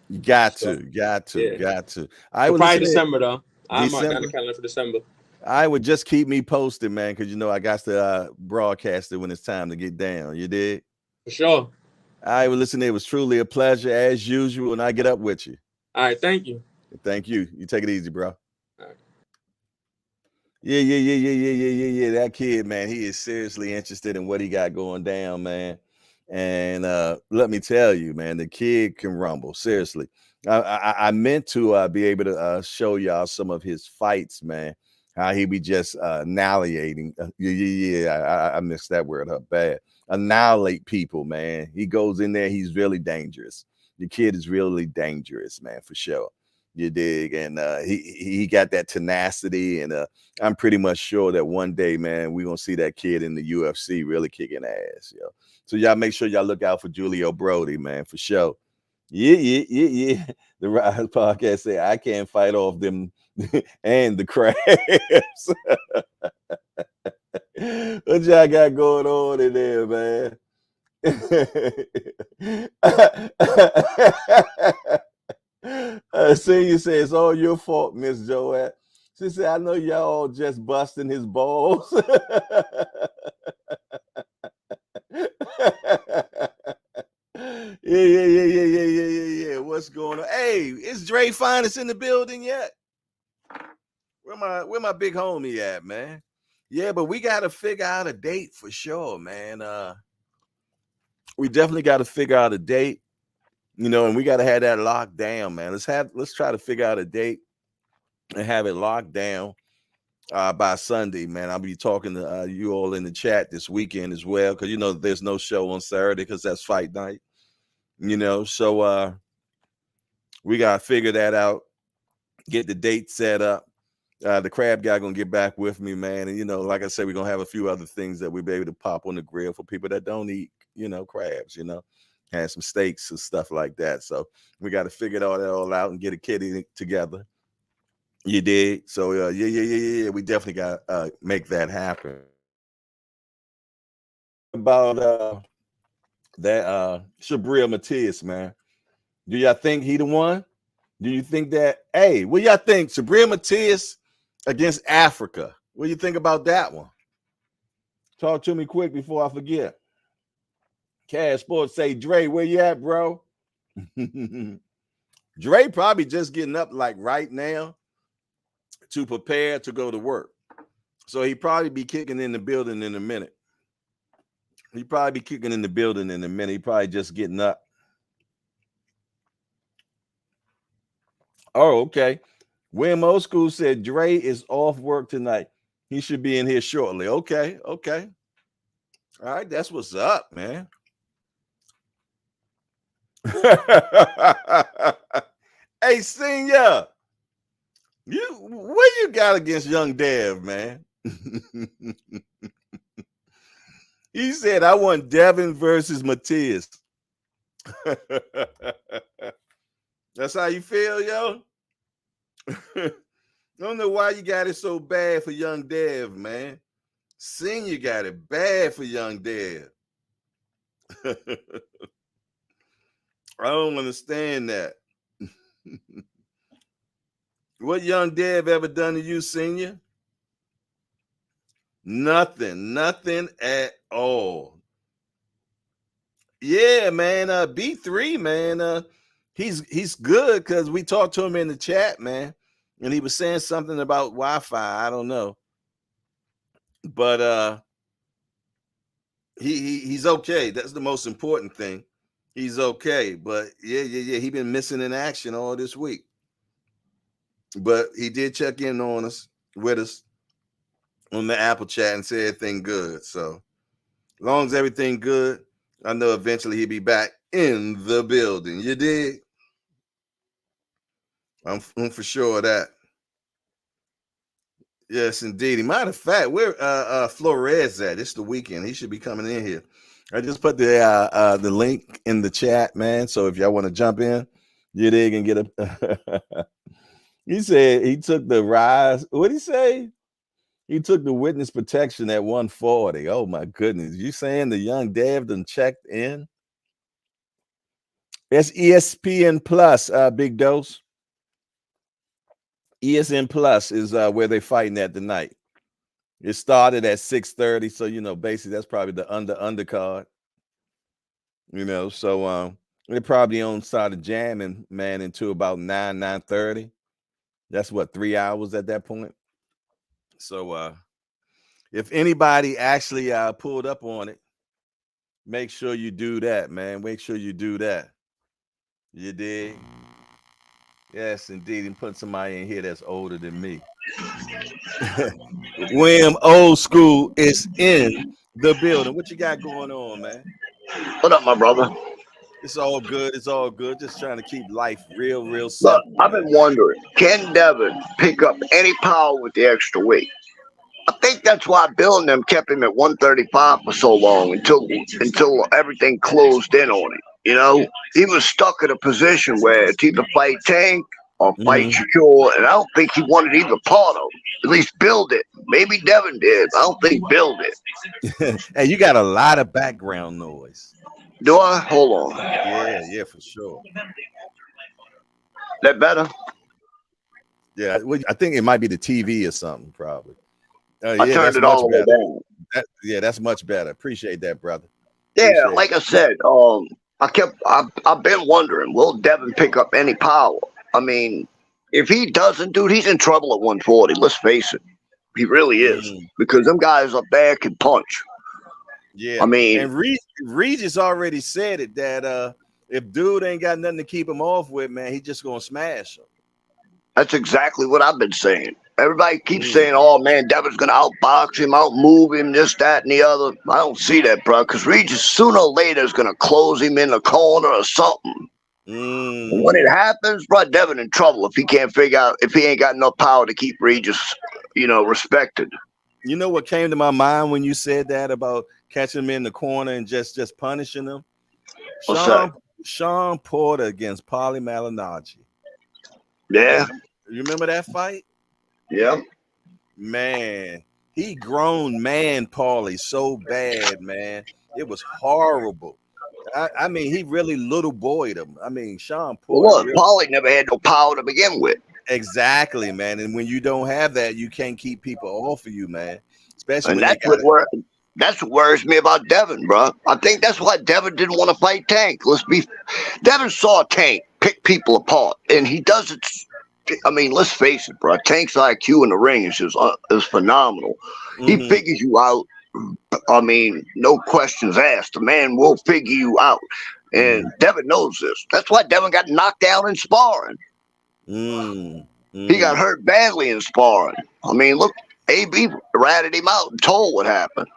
You got to. I would probably December though. I marked down December. the calendar for December. I would just keep me posted, man, because I got to broadcast it when it's time to get down. You did? For sure. All right, well, listen, it was truly a pleasure as usual, and I get up with you. All right, thank you. Thank you. You take it easy, bro. All right. Yeah. That kid, man, he is seriously interested in what he got going down, man. And let me tell you, man, the kid can rumble. Seriously. I meant to be able to show y'all some of his fights, man. How he be just annihilating. I mixed that word up bad. Annihilate people, man. He goes in there. He's really dangerous. The kid is really dangerous, man, for sure. You dig? And he got that tenacity. And I'm pretty much sure that one day, man, we're going to see that kid in the UFC really kicking ass. Yo. So y'all make sure y'all look out for Julio Brody, man, for sure. Yeah. The Rise Podcast say I can't fight off them and the crabs. What y'all got going on in there, man? Senior says it's all your fault, Miss Joette. She said, I know y'all just busting his balls. Yeah. What's going on? Hey, is Dre Finest in the building yet? Where my big homie at, man? Yeah, but we got to figure out a date for sure, man. We definitely got to figure out a date, and we got to have that locked down, man. Let's try to figure out a date and have it locked down by Sunday, man. I'll be talking to you all in the chat this weekend as well, because there's no show on Saturday because that's fight night. So we got to figure that out, get the date set up. The crab guy gonna get back with me, man. And like I said, we're gonna have a few other things that we be able to pop on the grill for people that don't eat, crabs, have some steaks and stuff like that. So we got to figure it all out and get a kitty together. You did. So yeah. We definitely got to make that happen. About that Subriel Matthias, man. Do y'all think he the one? Do you think that? Hey, what y'all think? Subriel Matthias against Africa. What do you think about that one? Talk to me quick before I forget. Cash Sports say, Dre, where you at, bro? Dre probably just getting up like right now to prepare to go to work. So he probably be kicking in the building in a minute. He probably just getting up. Oh, okay. William Old School said Dre is off work tonight. He should be in here shortly. Okay. All right, that's what's up, man. Hey, Senior, what you got against young Dev, man? He said, I want Devin versus Matthias. That's how you feel, yo? I don't know why you got it so bad for young Dev, man. Senior got it bad for young Dev. I don't understand that. What young Dev ever done to you, Senior? Nothing at all. Yeah, man. B3, man. He's good because we talked to him in the chat, man, and he was saying something about Wi-Fi. I don't know, but He's okay. That's the most important thing. He's okay. But yeah. He been missing in action all this week. But he did check in on us with us on the Apple chat and say everything good. So as long as everything good, I know eventually he'll be back in the building. You dig? I'm for sure of that. Yes, indeed. Matter of fact, where Flores at? It's the weekend. He should be coming in here. I just put the link in the chat, man. So if y'all want to jump in, you dig and get a. He said he took the rise. What'd he say? He took the witness protection at 140. Oh my goodness! You saying the young Dev done checked in? That's ESPN Plus, Big Dose. ESN Plus is where they're fighting at tonight. It started at 6:30, so basically that's probably the undercard. So they probably on started jamming, man, until about 9:30. That's what 3 hours at that point. So if anybody actually pulled up on it, make sure you do that, man. Make sure you do that. You dig? Yes, indeed. And put somebody in here that's older than me. William Old School is in the building. What you got going on, man? What up, my brother? It's all good. It's all good. Just trying to keep life real simple. Look, I've been wondering, can Devin pick up any power with the extra weight? I think that's why Bill and them kept him at 135 for so long until everything closed in on him. He was stuck in a position where it's either fight Tank or fight Shakur, and I don't think he wanted either part of it. At least Bill did. Maybe Devin did. I don't think Bill did. Hey, you got a lot of background noise. Do I? Hold on. Yeah, for sure. That better? Yeah, I think it might be the TV or something, probably. I turned it all the way down. That's much better. Appreciate that, brother. Yeah, like I said, I've been wondering, will Devin pick up any power? I mean, if he doesn't, dude, he's in trouble at 140. Let's face it. He really is. Because them guys up there can punch. Yeah. I mean, and Regis already said it that if dude ain't got nothing to keep him off with, man, he just gonna smash him. That's exactly what I've been saying. Everybody keeps saying, oh, man, Devin's going to outbox him, outmove him, this, that, and the other. I don't see that, bro, because Regis sooner or later is going to close him in the corner or something. And when it happens, bro, Devin in trouble if he can't figure out, if he ain't got enough power to keep Regis, respected. You know what came to my mind when you said that about catching him in the corner and just punishing him? Sean Porter against Paulie Malignaggi. Yeah. You remember that fight? Yeah. Man, he grown man Paulie so bad, man. It was horrible. I mean, he really little boyed him. I mean, Sean Porter. Paulie never had no power to begin with. Exactly, man. And when you don't have that, you can't keep people off of you, man. Especially and when that's what worries me about Devin, bro. I think that's why Devin didn't want to fight Tank. Devin saw Tank pick people apart, and he does it. I mean, let's face it, bro. Tank's IQ in the ring is phenomenal. He figures you out. I mean, no questions asked. The man will figure you out, and Devin knows this. That's why Devin got knocked out in sparring. He got hurt badly in sparring. I mean, look, AB ratted him out and told what happened.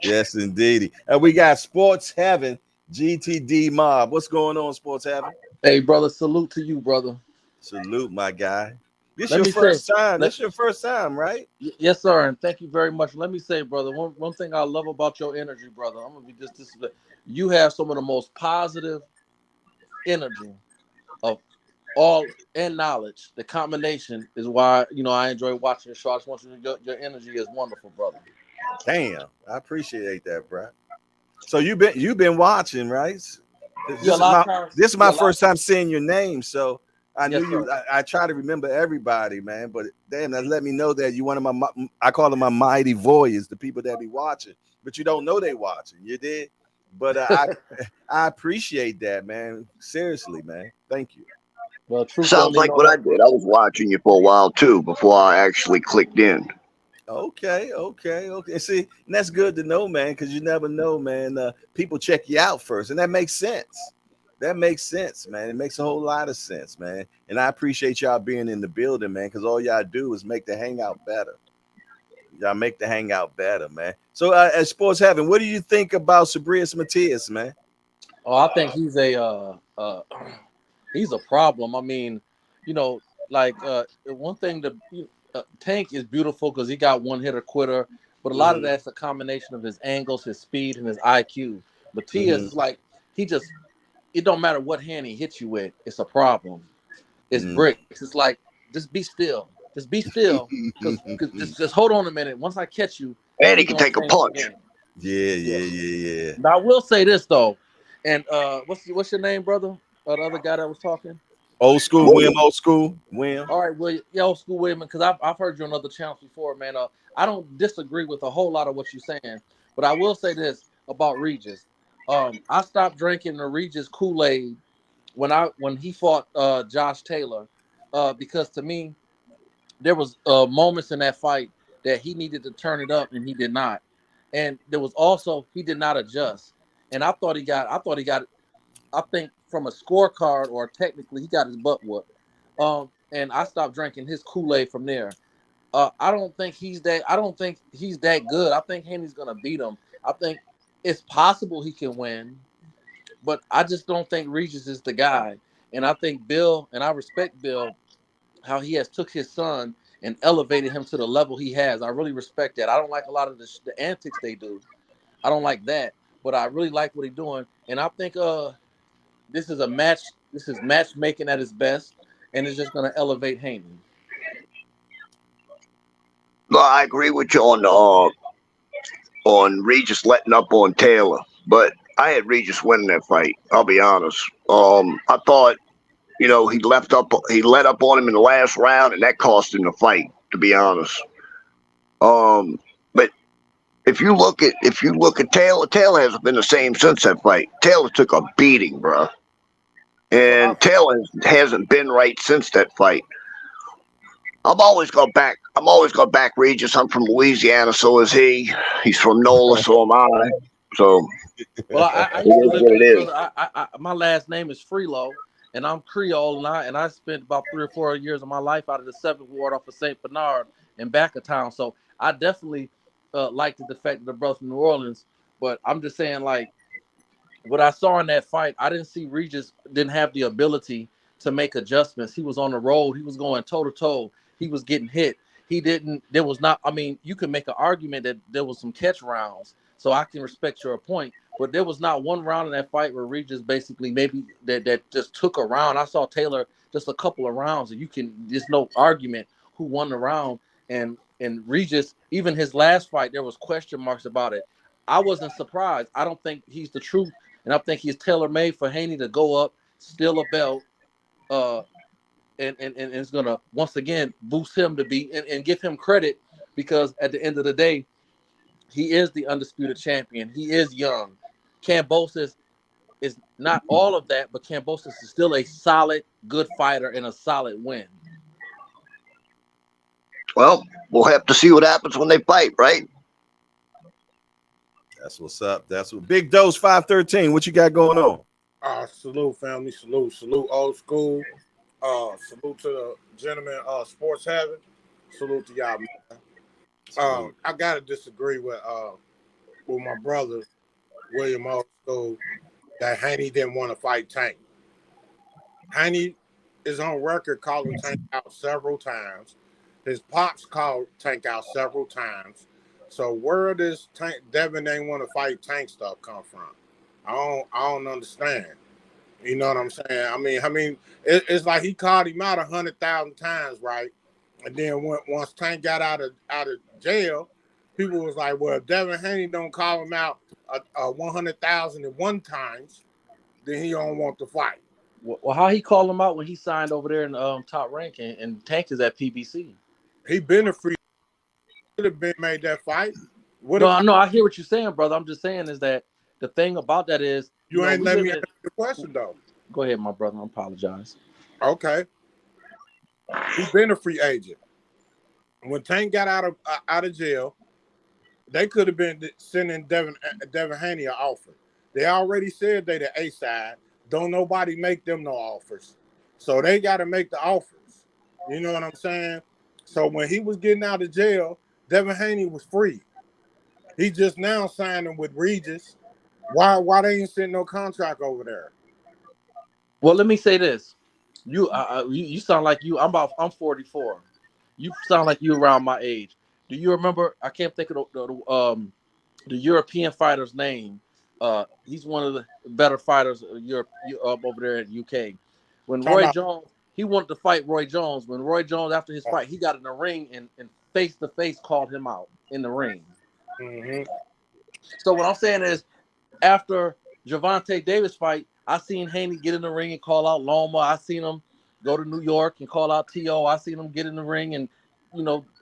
Yes, indeed. And we got Sports Heaven, GTD Mob. What's going on, Sports Heaven? Hey, brother, salute to you, brother. Salute, my guy. This your first time. This your first time, right? Yes, sir. And thank you very much. Let me say, brother, one thing I love about your energy, brother. I'm gonna be this. You have some of the most positive energy of all and knowledge. The combination is why I enjoy watching your show. I just want you to your energy is wonderful, brother. Damn, I appreciate that, bro. So you've been watching, right? This is my first time seeing your name, so I knew you. I try to remember everybody, man. But damn, that let me know that you one of my. I call them my mighty voyeurs, the people that be watching, but you don't know they watching. You did, but I appreciate that, man. Seriously, man. Thank you. Well, sounds like what I did. I was watching you for a while too before I actually clicked in. Okay. See, and that's good to know, man, because you never know, man. People check you out first, and that makes sense. That makes sense, man. It makes a whole lot of sense, man. And I appreciate y'all being in the building, man, because all y'all do is make the hangout better. Y'all make the hangout better, man. So, at Sports Heaven, what do you think about Subriel Matthias, man? Oh, I think he's he's a problem. I mean, like one thing Tank is beautiful because he got one hitter quitter, but a lot of that's a combination of his angles, his speed, and his IQ. Matthias is like it don't matter what hand he hits you with, it's a problem. It's bricks. It's like just be still, because just hold on a minute. Once I catch you, and he can take a punch. Yeah. Now I will say this though, and what's your name, brother? The other guy that was talking. Old school, William. Old school, William. All right, well, yeah, old school William, because I've heard you on other channels before, man. I don't disagree with a whole lot of what you're saying, but I will say this about Regis. I stopped drinking the Regis Kool-Aid when he fought Josh Taylor, because to me there was moments in that fight that he needed to turn it up and he did not, and there was also he did not adjust, and I think from a scorecard or technically he got his butt whooped. And I stopped drinking his Kool-Aid from there. I don't think he's that good. I think Haney's gonna beat him. I think it's possible he can win, but I just don't think Regis is the guy. And I think Bill, and I respect Bill, how he has took his son and elevated him to the level he has. I really respect that. I don't like a lot of the antics they do. I don't like that, but I really like what he's doing. And I think this is a match. This is matchmaking at its best, and it's just going to elevate Haney. No, I agree with you on Regis letting up on Taylor, but I had Regis winning that fight. I'll be honest. I thought, he let up on him in the last round, and that cost him the fight. To be honest. But if you look at Taylor hasn't been the same since that fight. Taylor took a beating, bro. And Taylor hasn't been right since that fight. I'm always gonna back Regis. I'm from Louisiana, so is he. He's from NOLA, so am I. So well, I used to live in brother. My last name is Freelo, and I'm Creole, and I spent about 3 or 4 years of my life out of the 7th Ward off of St. Bernard and back of town. So I definitely liked the fact that the brother from New Orleans. But I'm just saying, like, what I saw in that fight, I didn't see Regis didn't have the ability to make adjustments. He was on the road. He was going toe to toe. He was getting hit. There was not, I mean, you can make an argument that there was some catch rounds. So I can respect your point. But there was not one round in that fight where Regis basically maybe that just took a round. I saw Taylor just a couple of rounds, and there's no argument who won the round. And Regis, even his last fight, there was question marks about it. I wasn't surprised. I don't think he's the truth. And I think he's tailor-made for Haney to go up, steal a belt, and it's going to, once again, boost him to be and give him credit, because at the end of the day, he is the undisputed champion. He is young. Kambosos is not all of that, but Kambosos is still a solid, good fighter and a solid win. Well, we'll have to see what happens when they fight, right? That's what's up. That's what Big Dose 513. What you got going on? Salute, family. Salute, old school. Salute to the gentleman, Sports Heaven. Salute to y'all, man. I gotta disagree with my brother, William Old School, that Haney didn't want to fight Tank. Haney is on record calling Tank out several times. His pops called Tank out several times. So where does Devin ain't want to fight Tank stuff come from? I don't understand. You know what I'm saying? I mean, it's like he called him out 100,000 times, right? And then once Tank got out of jail, people was like, well, if Devin Haney don't call him out 100,001 times, then he don't want to fight. Well, how he called him out when he signed over there in Top Rank, and Tank is at PBC. He been a free. Could have been made that fight. No, I hear what you're saying, brother. I'm just saying is that the thing about that is you ain't let me answer the question though. Go ahead, my brother. I apologize. Okay. He's been a free agent. when Tank got out of jail, they could have been sending Devin Haney an offer. They already said they the A side. Don't nobody make them no offers. So they got to make the offers. You know what I'm saying? So when he was getting out of jail, Devin Haney was free. He just now signing with Regis. Why they ain't sending no contract over there? Well, let me say this. You sound like you. I'm 44. You sound like you around my age. Do you remember? I can't think of the European fighter's name. He's one of the better fighters Europe over there in UK. When Roy Jones, he wanted to fight Roy Jones. When Roy Jones, after his fight, he got in the ring and face to face called him out in the ring. Mm-hmm. So what I'm saying is, after Gervonta Davis fight, I seen Haney get in the ring and call out Loma. I seen him go to New York and call out T.O. I seen him get in the ring and,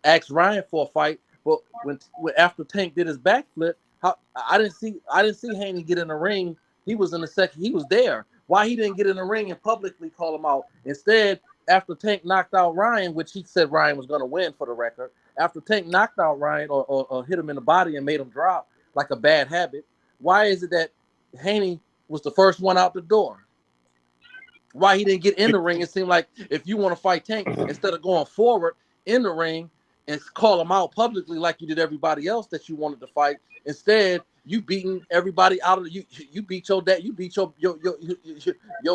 ask Ryan for a fight. But when after Tank did his backflip, I didn't see Haney get in the ring. He was in the second. He was there. Why he didn't get in the ring and publicly call him out? Instead, after Tank knocked out Ryan, which he said Ryan was going to win for the record, after Tank knocked out Ryan or hit him in the body and made him drop like a bad habit, why is it that Haney was the first one out the door? Why he didn't get in the ring? It seemed like if you want to fight Tank, instead of going forward in the ring and call him out publicly like you did everybody else that you wanted to fight, instead you beating everybody out of you. You beat your dad. You beat your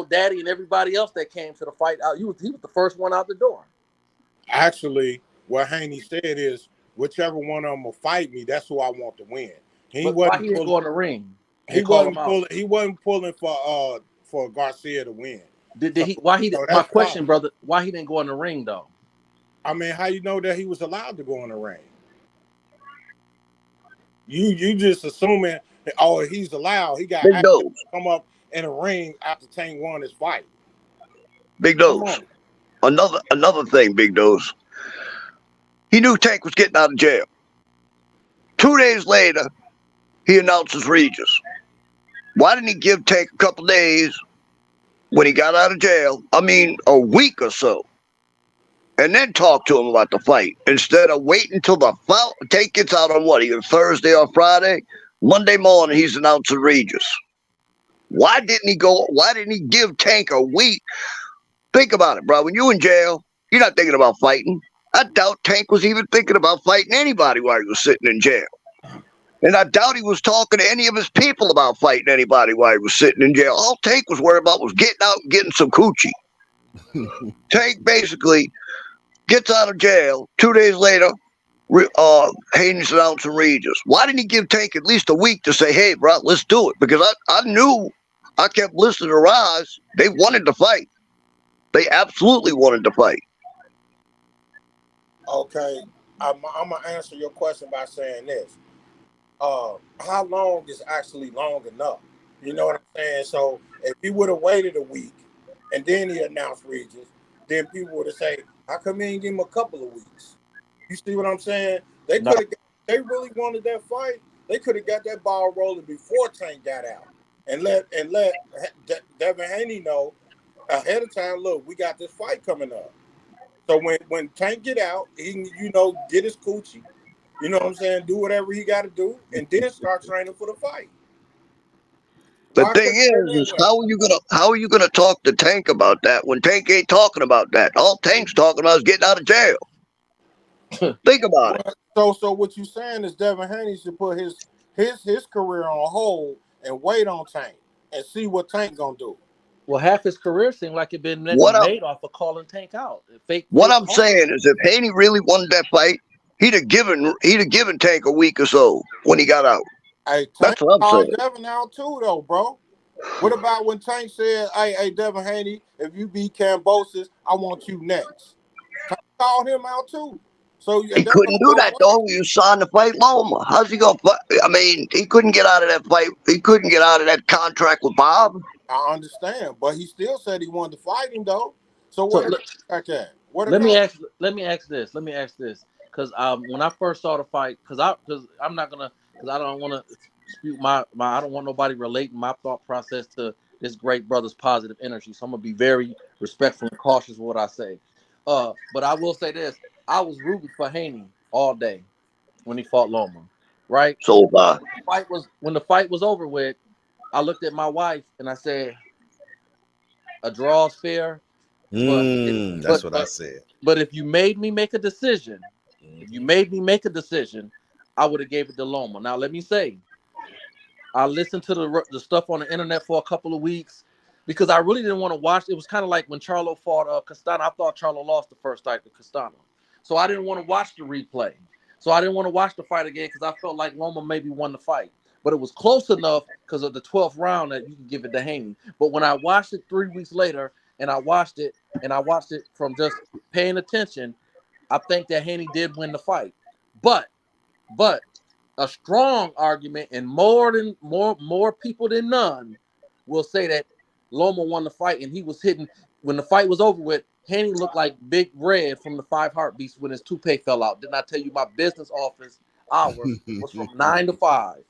daddy and everybody else that came to the fight out. He was the first one out the door. Actually, what Haney said is, whichever one of them will fight me, that's who I want to win. Why he didn't go in the ring? He wasn't pulling for Garcia to win. Did he? Why he? My question, brother. Why he didn't go in the ring though? I mean, how you know that he was allowed to go in the ring? You just assuming that, he's allowed. He got to come up in a ring after Tank won his fight. Big Dose. Another thing, Big Dose. He knew Tank was getting out of jail. 2 days later, he announces Regis. Why didn't he give Tank a couple days when he got out of jail? I mean, a week or so. And then talk to him about the fight instead of waiting until the Tank gets out on either Thursday or Friday. Monday morning, he's announcing Regis. Why didn't he give Tank a week? Think about it, bro. When you're in jail, you're not thinking about fighting. I doubt Tank was even thinking about fighting anybody while he was sitting in jail. And I doubt he was talking to any of his people about fighting anybody while he was sitting in jail. All Tank was worried about was getting out and getting some coochie. Tank basically gets out of jail. 2 days later, Haney's announcing Regis. Why didn't he give Tank at least a week to say, hey, bro, let's do it? Because I knew, I kept listening to Rise. They wanted to fight. They absolutely wanted to fight. Okay, I'm going to answer your question by saying this. How long is actually long enough? You know what I'm saying? So if he would have waited a week and then he announced Regis, then people would have said, how come he didn't give him a couple of weeks? You see what I'm saying? They really wanted that fight. They could have got that ball rolling before Tank got out and let Devin Haney know ahead of time, look, we got this fight coming up. So when Tank get out, he can, get his coochie, you know what I'm saying, do whatever he got to do, and then start training for the fight. The thing is how are you gonna talk to Tank about that when Tank ain't talking about that? All Tank's talking about is getting out of jail. Think about it. So what you saying is Devin Haney should put his career on hold and wait on Tank and see what Tank gonna do. Well, half his career seemed like it been made off of calling Tank out. What I'm saying is, if Haney really wanted that fight, he'd have given Tank a week or so when he got out. Hey, Tank called Devin out too, though, bro. What about when Tank said, "Hey, Devin Haney, if you beat Kambosos, I want you next." Tank called him out too. So he couldn't do that though. You signed to fight Loma. How's he gonna fight? I mean, he couldn't get out of that fight. He couldn't get out of that contract with Bob. I understand, but he still said he wanted to fight him though. So what? Let me ask this. Because when I first saw the fight, because I don't want to dispute my I don't want nobody relating my thought process to this great brother's positive energy. So I'm gonna be very respectful and cautious with what I say. But I will say this: I was rooting for Haney all day when he fought Loma, right? So When the fight was over with, I looked at my wife and I said, "A draw's fair, but That's what I said. but if you made me make a decision, I would have gave it to Loma." Now let me say, I listened to the stuff on the internet for a couple of weeks because I really didn't want to watch. It was kind of like when Charlo fought Castano. I thought Charlo lost the first fight to Castano, so I didn't want to watch the replay. So I didn't want to watch the fight again because I felt like Loma maybe won the fight. But it was close enough because of the 12th round that you can give it to Haney. But when I watched it 3 weeks later and I watched it from just paying attention, I think that Haney did win the fight. But a strong argument and more people than none will say that Loma won the fight and he was hitting when the fight was over with. Haney looked like Big Red from the 5 Heartbeats when his toupee fell out. Didn't I tell you my business office hours was from 9 to 5?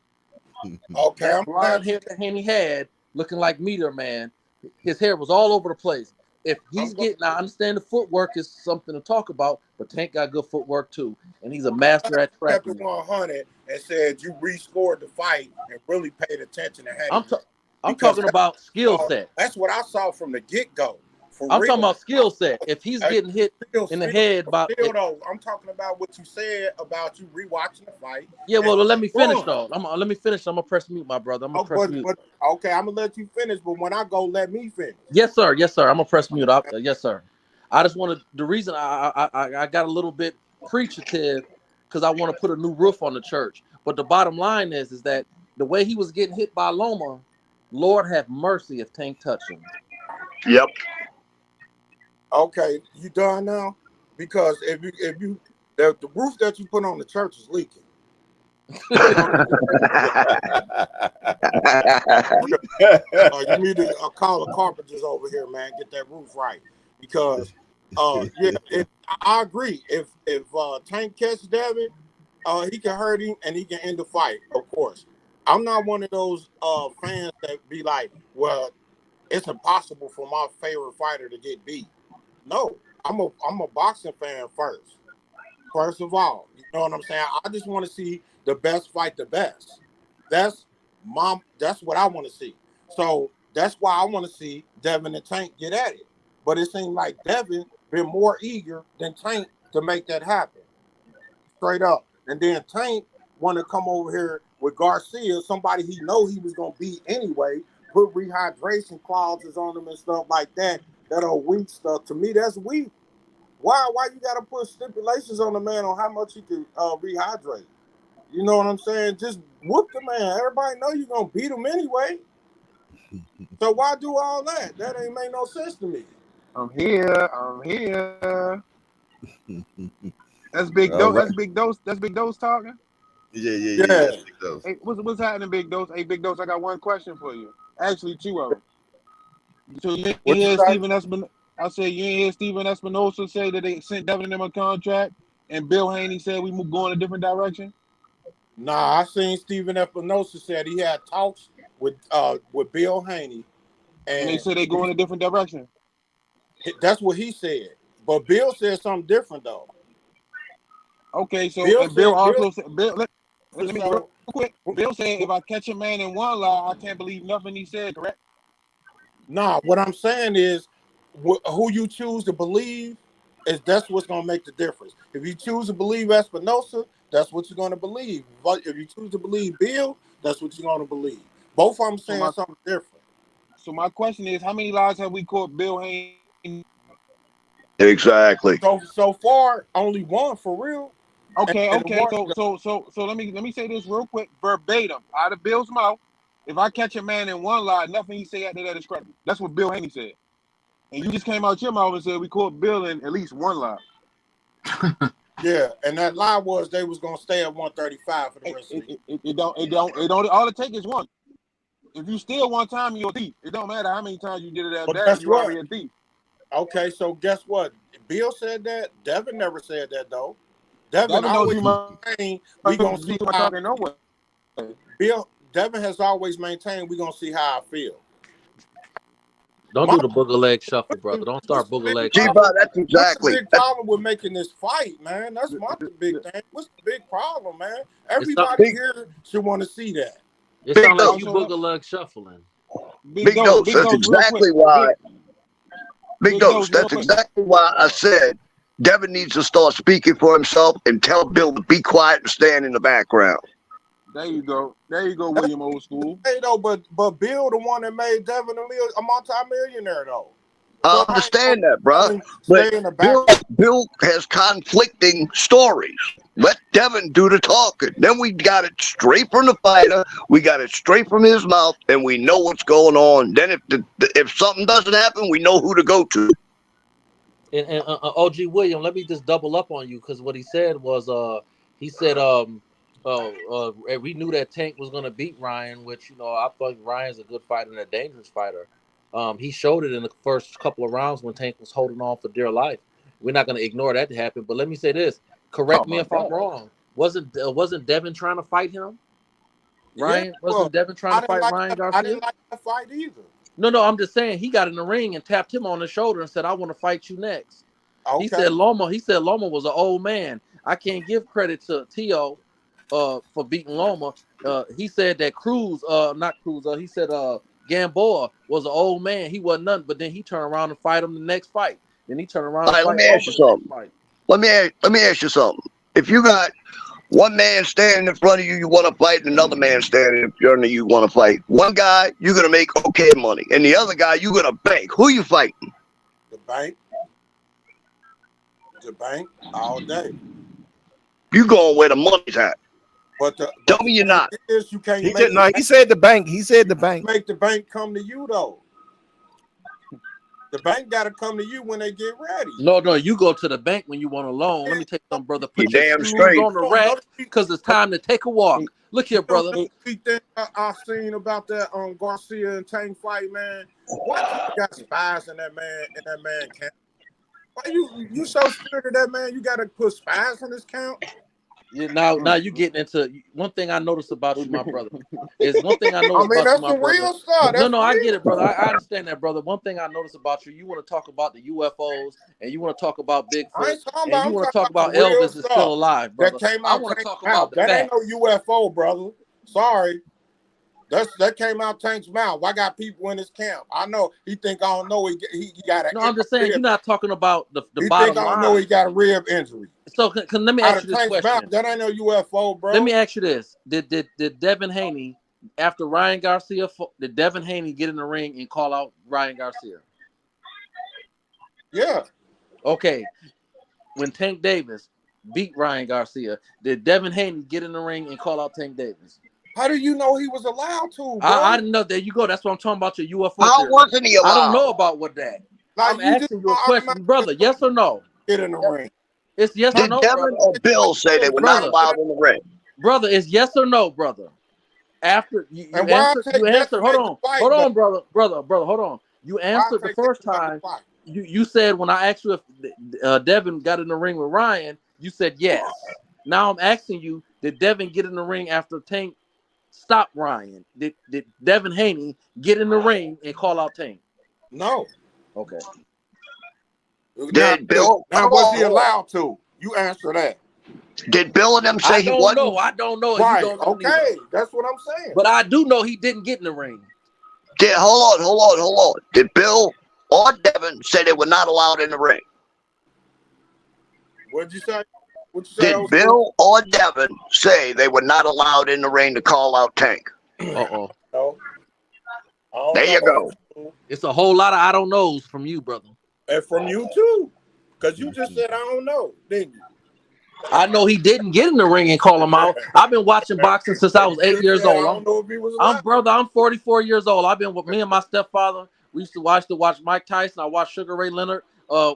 Okay, that blonde hair that Haney had, looking like Meteor Man, his hair was all over the place. If he's I understand the footwork is something to talk about, but Tank got good footwork too, and he's a master at tracking. 100 and said you rescored the fight and really paid attention and had. I'm talking about skill set. That's what I saw from the get-go. I'm talking about skill set. If he's getting hit in the head by I'm talking about what you said about you rewatching the fight. Yeah, well, let me finish though. Let me finish. I'm gonna press mute, my brother. I'm gonna press mute. Okay, I'm gonna let you finish, but when I go, let me finish. Yes, sir. I'm gonna press mute. Yes, sir. I just wanted the reason I got a little bit preachative because I want to put a new roof on the church. But the bottom line is that the way he was getting hit by Loma, Lord have mercy if Tank touched him. Yep. Okay, you done now? Because if you the roof that you put on the church is leaking. You need to call the carpenters over here, man. Get that roof right. Because I agree. If Tank catches Devin, he can hurt him and he can end the fight. Of course, I'm not one of those fans that be like, well, it's impossible for my favorite fighter to get beat. No, I'm a boxing fan first. First of all, you know what I'm saying? I just want to see the best fight the best. That's what I want to see. So that's why I want to see Devin and Tank get at it. But it seemed like Devin been more eager than Tank to make that happen. Straight up. And then Tank want to come over here with Garcia, somebody he know he was gonna beat anyway, put rehydration clauses on him and stuff like that. That old weak stuff. To me, that's weak. Why you gotta put stipulations on the man on how much he can rehydrate? You know what I'm saying? Just whoop the man. Everybody know you're gonna beat him anyway. So why do all that? That ain't make no sense to me. I'm here. That's Big Dose. Right. That's Big Dose talking. Yeah. Hey, what's happening, Big Dose? Hey, Big Dose, I got one question for you. Actually, two of them. So you ain't hear Steven Espinosa? I said you ain't hear Steven Espinosa say that they sent Devin him a contract, and Bill Haney said we going a different direction. Nah, I seen Steven Espinosa said he had talks with Bill Haney, and they said they go in a different direction. That's what he said, but Bill said something different though. Okay, so Bill also said, let me real quick. Bill said if I catch a man in one lie, I can't believe nothing he said. Correct? Nah, what I'm saying is, who you choose to believe that's what's gonna make the difference. If you choose to believe Espinosa, that's what you're gonna believe. But if you choose to believe Bill, that's what you're gonna believe. Both of them saying something different. So my question is, how many lies have we caught Bill Haney? Exactly. So far, only one for real. Okay. So let me say this real quick, verbatim, out of Bill's mouth. If I catch a man in one lie, nothing he say after that is credible. That's what Bill Haney said. And you just came out your mouth and said we caught Bill in at least one lie. Yeah, and that lie was they was gonna stay at 135 for the rest of the year. It don't. All it takes is one. If you steal one time, you're a thief. It don't matter how many times you did it after that. You're already a thief. Okay, so guess what? Bill said that. Devin never said that though. Devin always maintained we gonna see how. Devin has always maintained we gonna see how I feel. Don't do the booger leg shuffle, brother. Don't start booger leg See, shuffle. bro, that's exactly. What's the big problem with making this fight, man? That's my big thing. What's the big problem, man? Everybody here should want to see that. It sounds like you booger leg shuffling. Big Dose, that's exactly why. Big Dose, that's exactly why I said Devin needs to start speaking for himself and tell Bill to be quiet and stand in the background. There you go, William Old School. Hey, though, but Bill, the one that made Devin a multi-millionaire, though. I understand that, bro. But Bill has conflicting stories. Let Devin do the talking. Then we got it straight from the fighter. We got it straight from his mouth, and we know what's going on. Then if something doesn't happen, we know who to go to. And OG William, let me just double up on you, because what he said was, he said, we knew that Tank was going to beat Ryan, which, I thought Ryan's a good fighter and a dangerous fighter. He showed it in the first couple of rounds when Tank was holding on for dear life. We're not going to ignore that to happen. But let me say this. Correct me if I'm wrong. Wasn't Devin trying to fight him? Ryan? Wasn't Devin trying to fight Ryan Garcia? I didn't like that fight either. No, I'm just saying he got in the ring and tapped him on the shoulder and said, I want to fight you next. Okay. He said Loma was an old man. I can't give credit to Teo for beating Loma. He said that he said Gamboa was an old man. He wasn't nothing, but then he turned around and fight him the next fight. Then he turned around. Let me ask you something. Let me ask you something. If you got one man standing in front of you, you want to fight, and another man standing in front of you, want to fight. One guy, you're gonna make okay money, and the other guy, you're gonna bank. Who you fighting? The bank. The bank all day. You going where the money's at? Tell me you're not. You can't he said the bank. He said the bank. Make the bank come to you though. The bank got to come to you when they get ready. No, you go to the bank when you want a loan. Let me take some, brother. Put your damn straight on the rack because it's time to take a walk. Look here, brother. I seen about that Garcia and Tank fight, man. Why you got spies in that man camp? Why you so scared of that man? You got to put spies in his camp. Yeah, now you getting into one thing I noticed about you, my brother. Is one thing I noticed about you, my brother. Real stuff. No, I get it, brother. I understand that, brother. One thing I noticed about you, you want to talk about the UFOs and you want to talk about Bigfoot and you want to talk about Elvis is still alive, brother. That came out. I want to talk about that. Ain't no UFO, brother. Sorry. That came out Tank's mouth. I got people in his camp. I know he think I don't know he got a. No, I'm just saying you're not talking about the he bottom think I line. don't know he got a rib injury. So can let me ask you this question. Mouth, that ain't no UFO, bro. Let me ask you this: Did Devin Haney, after Ryan Garcia, did Devin Haney get in the ring and call out Ryan Garcia? Yeah. Okay. When Tank Davis beat Ryan Garcia, did Devin Haney get in the ring and call out Tank Davis? How do you know he was allowed to, bro? I didn't know. There you go. That's what I'm talking about, your UFO. How wasn't he allowed? I don't know about what that. Like, I'm asking you a question, brother. Yes or no? Get in the ring. It's yes or no, Devin brother. or Bill say they were not allowed in the ring? Brother, it's yes or no, brother. After you answered. Hold on, brother, hold on. You answered the first time. You said when I asked you if Devin got in the ring with Ryan, you said yes. Now I'm asking you, did Devin get in the ring after Tank stopped Ryan? Did Devin Haney get in the ring and call out Tank? No. Okay. Did Bill? Now was he allowed to? You answer that. Did Bill and them say he wasn't? I don't know. Right. You don't know okay. neither. That's what I'm saying. But I do know he didn't get in the ring. Hold on. Did Bill or Devin say they were not allowed in the ring? What'd you say? Did Bill or Devin say they were not allowed in the ring to call out Tank? No. There you go. It's a whole lot of I don't knows from you, brother. And from you too. Because you just said I don't know, didn't you? I know he didn't get in the ring and call him out. I've been watching boxing since I was 8 years old. I don't know if he was I'm 44 years old. I've been with me and my stepfather. We used to watch Mike Tyson. I watched Sugar Ray Leonard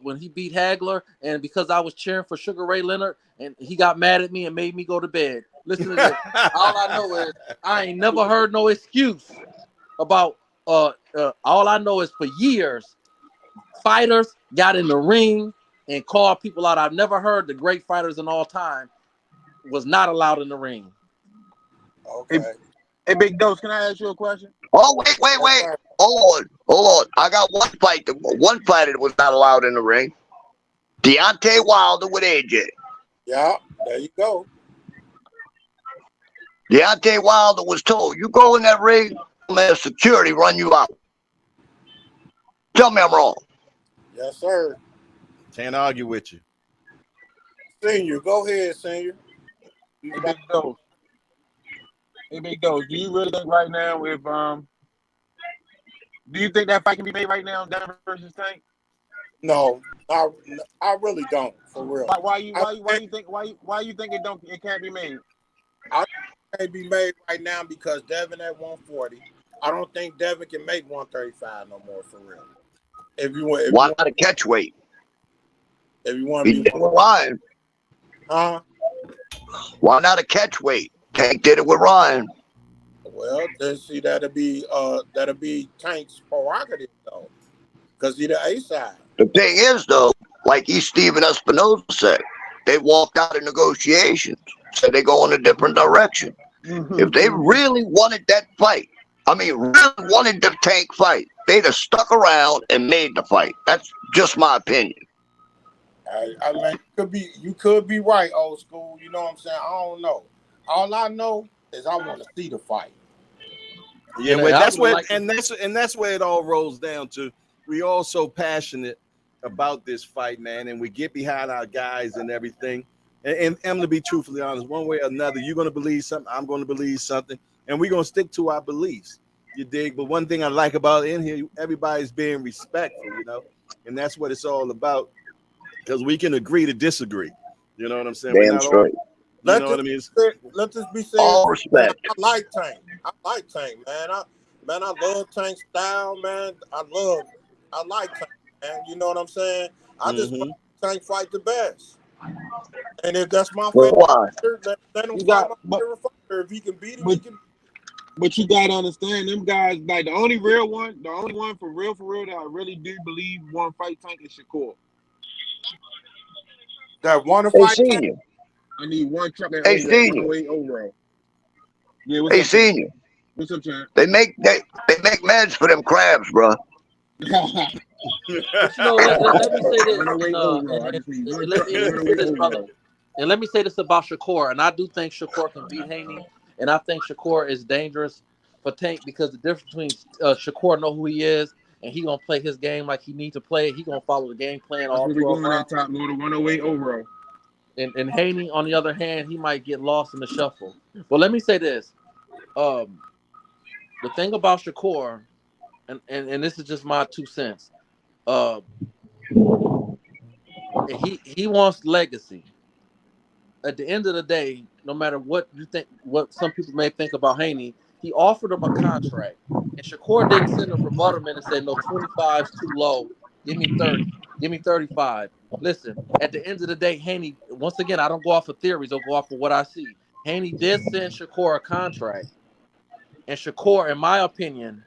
when he beat Hagler, and because I was cheering for Sugar Ray Leonard, and he got mad at me and made me go to bed. Listen to this. All I know is I ain't never heard no excuse about all I know is for years fighters got in the ring and called people out. I've never heard the great fighters in all time was not allowed in the ring. Okay. Hey, Big Dose, can I ask you a question? Oh, wait. Hold on. I got one fighter that was not allowed in the ring. Deontay Wilder with AJ. Yeah, there you go. Deontay Wilder was told, you go in that ring, man, security run you out. Tell me I'm wrong. Yes, sir. Can't argue with you. Senior, go ahead, Senior. Hey, Big Dose. Hey, Big Dose, do you really think right now if do you think that fight can be made right now, Devin versus Tank? No, I really don't, for real. Why you think it can't be made? I can't be made right now because Devin at 140. I don't think Devin can make 135 no more, for real. Why not a catch weight? If you want to He be did it with Ryan. Huh? Why not a catch weight? Tank did it with Ryan. Well, then see that'll be Tank's prerogative though, because he's the A side. The thing is though, like Steven Espinosa said, they walked out of negotiations, said they go in a different direction. If they really wanted that fight, really wanted the Tank fight, they'd have stuck around and made the fight. That's just my opinion. I mean, you could be right, old school. You know what I'm saying? I don't know. All I know is I want to see the fight. Yeah, well, that's where it all rolls down to. We all so passionate about this fight, man, and we get behind our guys and everything. And I'm gonna be truthfully honest, one way or another, you're gonna believe something, I'm gonna believe something, and we're gonna stick to our beliefs. You dig? But one thing I like about it in here, everybody's being respectful, you know, and that's what it's all about. Because we can agree to disagree. You know what I'm saying? Damn straight. You know what I mean? Let this be said. All respect. I like Tank. Man. I love Tank style, man. I like Tank, man. You know what I'm saying? I just want Tank fight the best. And if that's my favorite, let him fight my favorite fighter. If he can beat him, he can. But you gotta understand, them guys, like the only one for real that I really do believe won fight Tank is Shakur. That want to fight Tank? I need one truck at Senior. Yeah, Hey, Senior. What's up, Chad? They make meds for them crabs, bro. But, you know, let me say this, brother. And let me say this about Shakur. And I do think Shakur can beat Haney. And I think Shakur is dangerous for Tank because the difference between Shakur know who he is and he gonna play his game like he needs to play it. He gonna follow the game plan all 12 rounds. Top loader 108 overall. And Haney, on the other hand, he might get lost in the shuffle. Well, let me say this. The thing about Shakur, and this is just my 2 cents. He wants legacy. At the end of the day, no matter what you think, what some people may think about Haney, he offered him a contract. And Shakur didn't send a rebuttal and say, no, 25 is too low. Give me 30. Give me 35. Listen, at the end of the day, Haney, once again, I don't go off of theories. I'll go off of what I see. Haney did send Shakur a contract. And Shakur, in my opinion,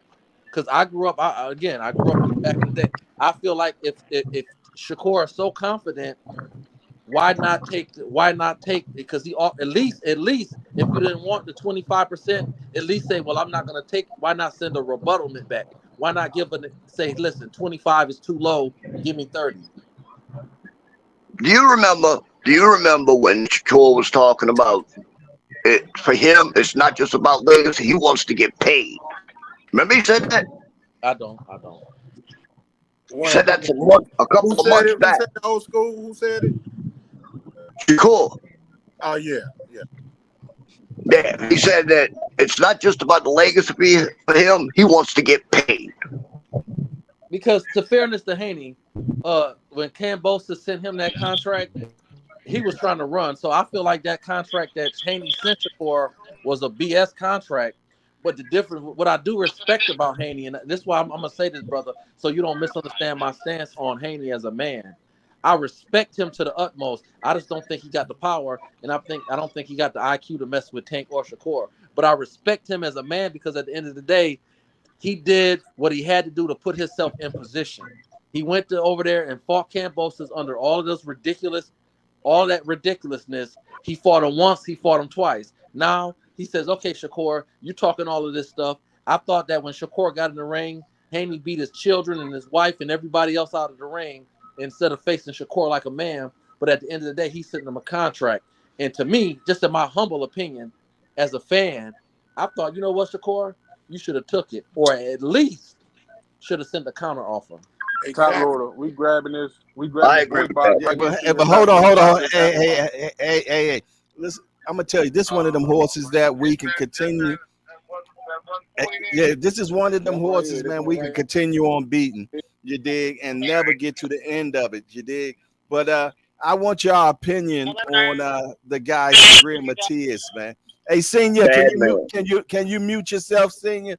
because I grew up back in the day, I feel like if Shakur is so confident, why not take? Because he at least if you didn't want the 25%, at least say, well, I'm not going to take. Why not send a rebuttal back? Why not say, listen, 25 is too low. Give me 30. Do you remember when Shakur was talking about it? For him, it's not just about legacy. He wants to get paid. Remember he said that? I don't. He said that a couple of months back. Who said it, old school? Who said it? Shakur. Oh, yeah. Yeah, he said that it's not just about the legacy for him. He wants to get paid. Because to fairness to Haney, when Kambosos sent him that contract, he was trying to run. So I feel like that contract that Haney sent for was a BS contract. But the difference, what I do respect about Haney, and this is why I'm going to say this, brother, so you don't misunderstand my stance on Haney as a man. I respect him to the utmost. I just don't think he got the power, and I don't think he got the IQ to mess with Tank or Shakur. But I respect him as a man because at the end of the day, he did what he had to do to put himself in position. He went over there and fought Kambosos under all of all that ridiculousness. He fought him once, he fought him twice. Now he says, okay, Shakur, you talking all of this stuff. I thought that when Shakur got in the ring, Haney beat his children and his wife and everybody else out of the ring instead of facing Shakur like a man. But at the end of the day, he's sending him a contract. And to me, just in my humble opinion, as a fan, I thought, you know what, Shakur, you should have took it, or at least should have sent a counter offer. Top Exactly. loader, we grabbing this. We I grabbing agree this with box that. right here. Yeah, but hold on. Hey. Listen, I'm gonna tell you, this one of them horses that we can continue. Yeah, this is one of them horses, man. We can continue on beating, you dig, and never get to the end of it, you dig. But I want your opinion on the guy Subriel Matthias, man. Hey, Senior, Bad man. can you mute yourself, Senior?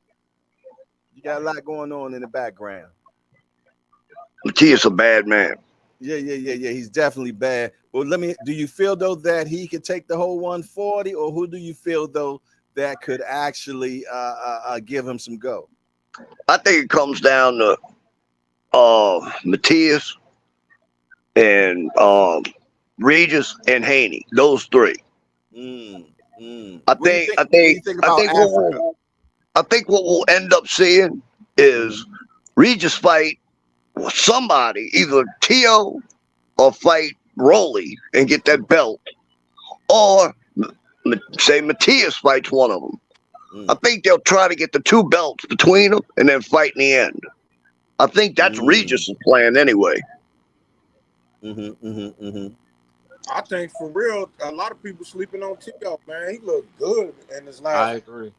You got a lot going on in the background. Matias a bad man. Yeah. He's definitely bad. Well, do you feel though that he could take the whole 140, or who do you feel though that could actually give him some go? I think it comes down to Matthias and Regis and Haney. Those three. I think what we'll end up seeing is Regis fight somebody, either Teo or fight Rolly and get that belt, or say Matthias fights one of them. I think they'll try to get the two belts between them and then fight in the end. I think that's Regis' plan anyway. I think for real, a lot of people sleeping on Teo, man. He looked good in his last. I agree.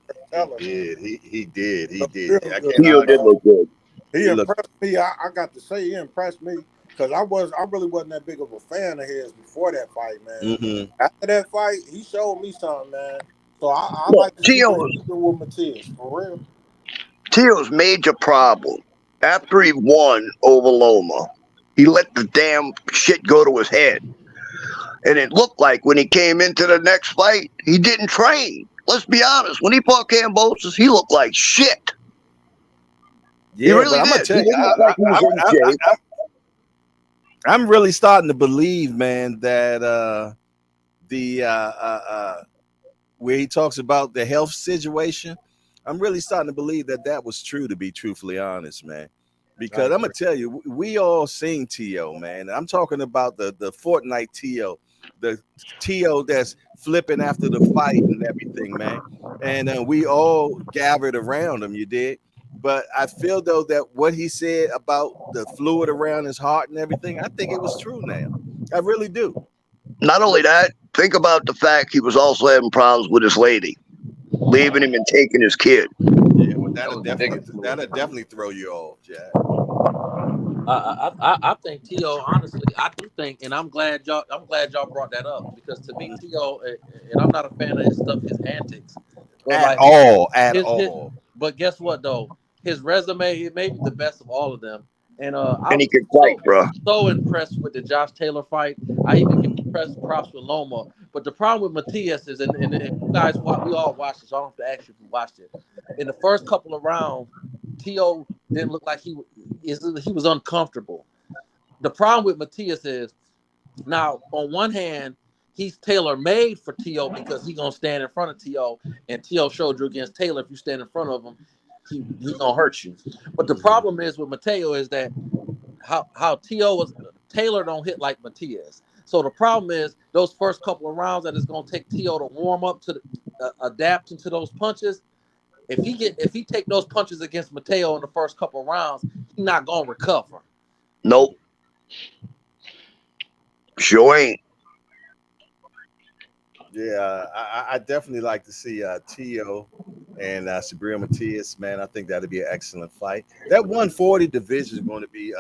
He did. Teo did look good. He impressed me. I got to say he impressed me because I really wasn't that big of a fan of his before that fight, man. After that fight, he showed me something, man. So I like to see what he's doing with Matthias, for real. Teo's major problem after he won over Loma, he let the damn shit go to his head. And it looked like when he came into the next fight, he didn't train. Let's be honest. When he fought Kambosos, he looked like shit. Yeah, he really did. I'm really starting to believe, man, that where he talks about the health situation, I'm really starting to believe that was true, to be truthfully honest, man. Because I'm gonna tell you, we all seen Teo, man. I'm talking about the Fortnite Teo, the Teo that's flipping after the fight and everything, man. And we all gathered around him, you did. But I feel though that what he said about the fluid around his heart and everything, I think it was true now. I really do. Not only that, think about the fact he was also having problems with his lady, leaving him and taking his kid. Yeah, well, that'll definitely throw you off, Jack. I think Teo, honestly, I do think, and I'm glad y'all brought that up, because to me, Teo, and I'm not a fan of his stuff, his antics. At all. But guess what though? His resume, he may be the best of all of them. And he can fight, bro. So impressed with the Josh Taylor fight. I even give props with Loma. But the problem with Matthias is, and you guys, we all watched it, so I don't have to ask you if you watched it. In the first couple of rounds, Teo didn't look like he was uncomfortable. The problem with Matthias is, now on one hand, he's tailor-made for Teo because he's gonna stand in front of Teo, and Teo showed you against Taylor, if you stand in front of him, he's gonna hurt you. But the problem is with Mateo is that how Taylor don't hit like Matias. So the problem is those first couple of rounds that it's gonna take Teo to warm up to adapt into those punches. If he take those punches against Mateo in the first couple of rounds, he's not gonna recover. Nope. Sure ain't. Yeah, I definitely like to see Teo and Subriel Matthias, man. I think that'd be an excellent fight. That 140 division is going to be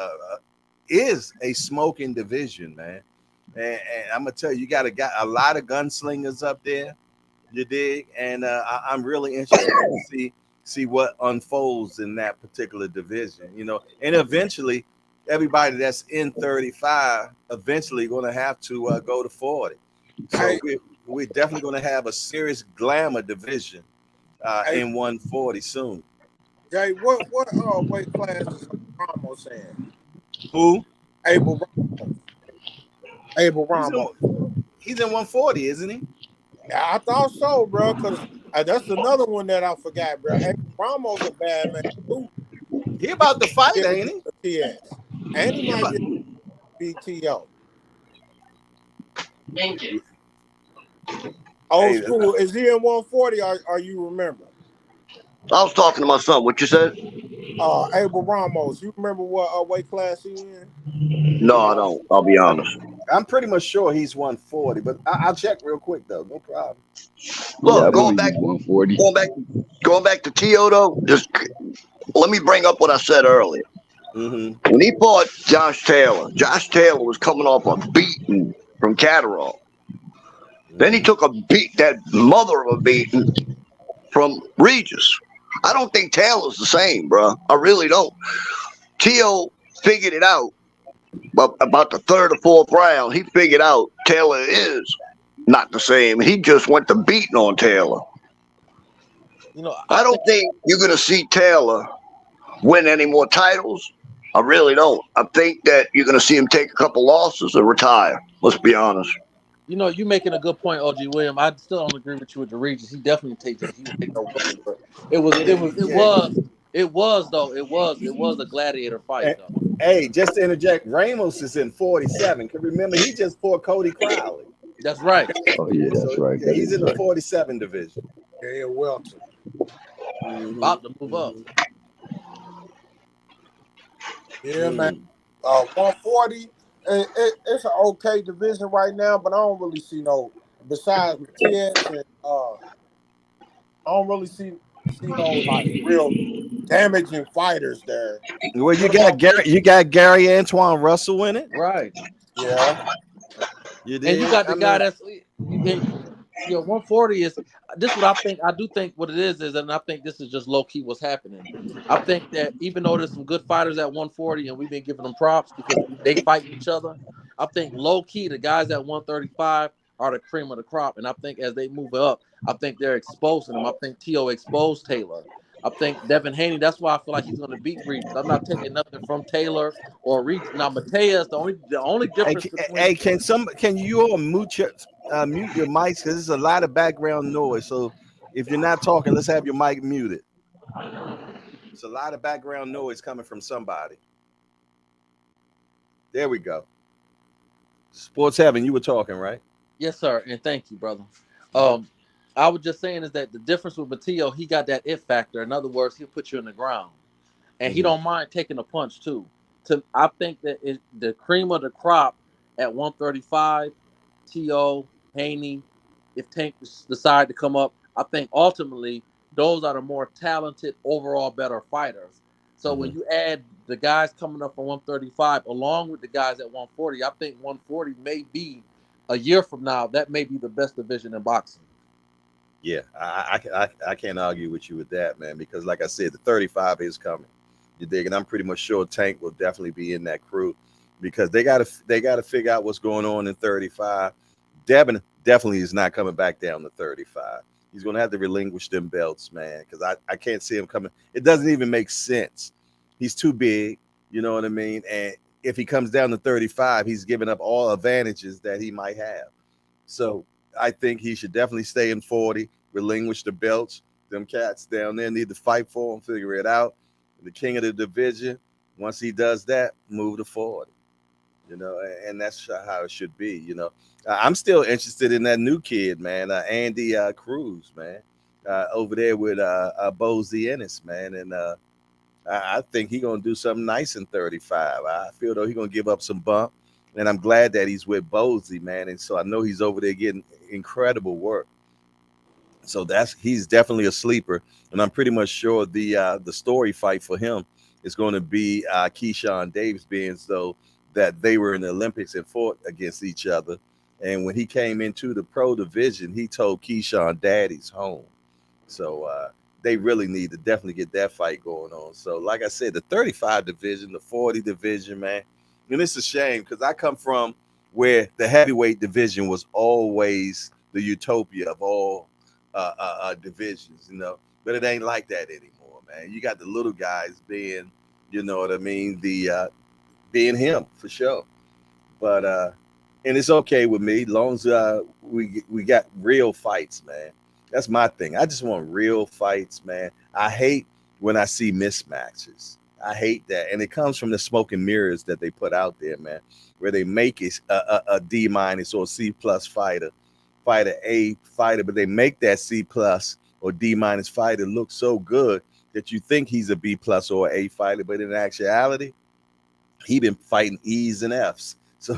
is a smoking division, man. And I'm gonna tell you, you got a lot of gunslingers up there, you dig? And I'm really interested to see what unfolds in that particular division, you know. And eventually, everybody that's in 35 eventually going to have to go to 40. So we're definitely going to have a serious glamour division in 140 soon. Jay, what weight class is Ramos in? Who? Abel Ramos. He's in 140, isn't he? Yeah, I thought so, bro. Because That's another one that I forgot, bro. Hey, Ramos a bad man too. He about to fight, ain't he? Yes. And he might get BTO. Old school. Is he in 140? Or you remember? I was talking to my son. What you said? Abel Ramos. You remember what weight class he in? No, I don't. I'll be honest. I'm pretty much sure he's 140, but I'll check real quick though. No problem. Look, going back 140. Going back to Teo though. Just let me bring up what I said earlier. Mm-hmm. When he fought Josh Taylor was coming off a beating from Catterall. Then he took that mother of a beating from Regis. I don't think Taylor's the same, bro. I really don't. Teo figured it out. But about the third or fourth round, he figured out Taylor is not the same. He just went to beating on Taylor. You know, I don't think you're going to see Taylor win any more titles. I really don't. I think that you're going to see him take a couple losses and retire. Let's be honest. You know, you're making a good point, OG William. I still don't agree with you with the Regis. He definitely takes it. He would take no loss, but it was a gladiator fight, though. Hey, just to interject, Ramos is in 47. Because remember, he just fought Cody Crowley. That's right. Oh yeah, that's right. Yeah, he's in the 47 division. Yeah, welter. About to move up. Yeah, man. 140. It's an okay division right now, but I don't really see besides Matias and I don't really see no like real damaging fighters there. Well, you got Gary Antoine Russell in it, right? Yeah. You did. And you got the guy that's 140 is this. What I think. I do think what it is, and I think this is just low key what's happening. I think that even though there's some good fighters at 140, and we've been giving them props because they fight each other, I think low key the guys at 135 are the cream of the crop, and I think as they move up, I think they're exposing them. I think Teo exposed Taylor. I think Devin Haney. That's why I feel like he's going to beat Regis. I'm not taking nothing from Taylor or Regis. Now Matthias, the only difference. Can you all mute your mics because there's a lot of background noise. So if you're not talking, let's have your mic muted. There's a lot of background noise coming from somebody. There we go. Sports Heaven, you were talking, right? Yes, sir, and thank you, brother. I was just saying is that the difference with Matteo, he got that it factor. In other words, he'll put you in the ground, and he don't mind taking a punch too. I think that the cream of the crop at 135, T.O., Haney, if Tank decide to come up, I think ultimately those are the more talented, overall better fighters. So when you add the guys coming up from 135 along with the guys at 140, I think 140 may be a year from now, that may be the best division in boxing. Yeah, I can't argue with you with that, man, because like I said, the 35 is coming. You dig? And I'm pretty much sure Tank will definitely be in that crew because they gotta figure out what's going on in 35. Devin definitely is not coming back down to 35. He's gonna have to relinquish them belts, man, because I can't see him coming. It doesn't even make sense. He's too big, you know what I mean? And if he comes down to 35, he's giving up all advantages that he might have. So I think he should definitely stay in 40, relinquish the belts. Them cats down there need to fight for him, figure it out. The king of the division, once he does that, move to 40. You know, and that's how it should be. You know, I'm still interested in that new kid, man, Andy Cruz, man, over there with Bozy Ennis, man, and I think he's gonna do something nice in 35. I feel though he's gonna give up some bump, and I'm glad that he's with Bozy, man, and so I know he's over there getting incredible work. So he's definitely a sleeper, and I'm pretty much sure the story fight for him is going to be Keyshawn Davis, being as though that they were in the Olympics and fought against each other. And when he came into the pro division, he told Keyshawn Daddy's home. So they really need to definitely get that fight going on. So like I said, the 35 division, the 40 division, man, and it's a shame because I come from where the heavyweight division was always the utopia of all divisions, you know, but it ain't like that anymore, man. You got the little guys being, you know what I mean, the being him for sure. But and it's okay with me, as long as we got real fights, man. That's my thing. I just want real fights, man. I hate when I see mismatches. I hate that, and it comes from the smoke and mirrors that they put out there, man, where they make it a D minus or C plus fighter, fighter A fighter, but they make that C plus or D minus fighter look so good that you think he's a B plus or A fighter, but in actuality, he been fighting E's and F's. So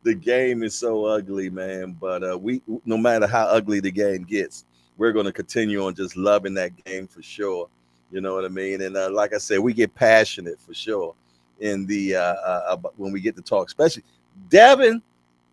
the game is so ugly, man. But we, no matter how ugly the game gets, we're going to continue on just loving that game for sure. You know what I mean? And like I said, we get passionate for sure in the when we get to talk, especially Devin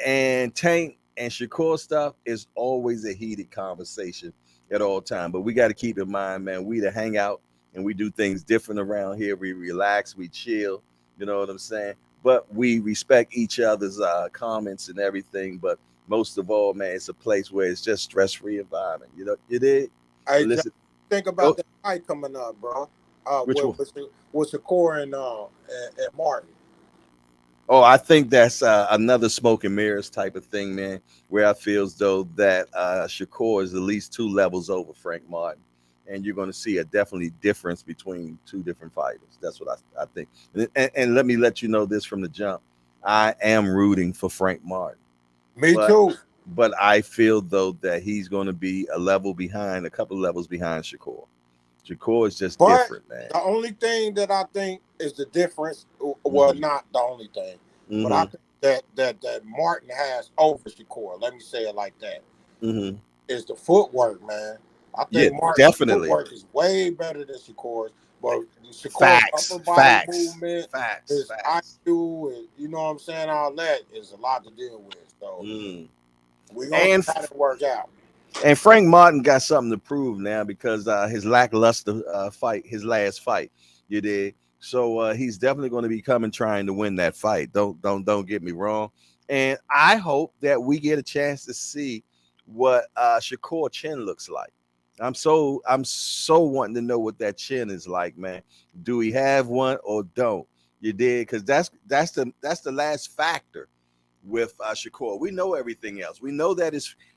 and Tank and Shakur stuff is always a heated conversation at all time. But we got to keep in mind, man, we to hang out and we do things different around here. We relax, we chill. You know what I'm saying? But we respect each other's comments and everything. But most of all, man, it's a place where it's just stress-free environment. You know, you did. Hey, Listen, think about that fight coming up, bro. Which one? With Shakur and Martin. Oh, I think that's another smoke and mirrors type of thing, man, where I feel as though that Shakur is at least 2 levels over Frank Martin. And you're going to see a definitely difference between 2 different fighters. That's what I think. And let me let you know this from the jump. I am rooting for Frank Martin. Me too. But I feel, though, that he's going to be a level behind, a couple of levels behind Shakur. Shakur is just different, man. The only thing that I think is the difference, well, not the only thing, but I think that Martin has over Shakur, let me say it like that, is the footwork, man. I think Martin's footwork is way better than Shakur's, but Shakur's upper body movement, his IQ, and you know what I'm saying, all that is a lot to deal with. So we're going to try to work out. And Frank Martin got something to prove now because his lackluster fight, his last fight, you did. So he's definitely going to be coming trying to win that fight. Don't get me wrong. And I hope that we get a chance to see what Shakur chin looks like. I'm so wanting to know what that chin is like, man. Do he have one or don't? You did, because that's the last factor with Shakur. We know everything else. We know that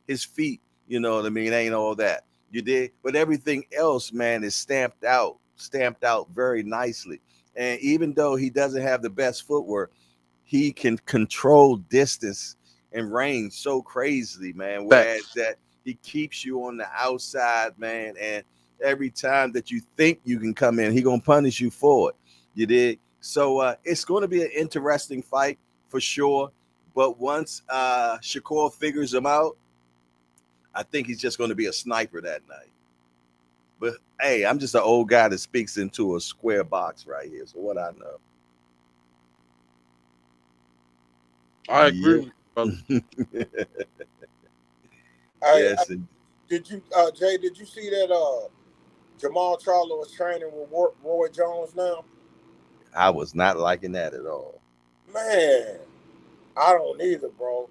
his feet, you know what I mean, ain't all that. You did, but everything else, man, is stamped out very nicely. And even though he doesn't have the best footwork, he can control distance and range so crazily, man. Whereas that he keeps you on the outside, man. And every time that you think you can come in, he gonna punish you for it. You did. So it's going to be an interesting fight for sure. But once Shakur figures him out, I think he's just going to be a sniper that night. But hey, I'm just an old guy that speaks into a square box right here. So what I know. I agree. Yes. Did you, Jay? Did you see that Jermall Charlo is training with Roy Jones now? I was not liking that at all. Man, I don't either, bro.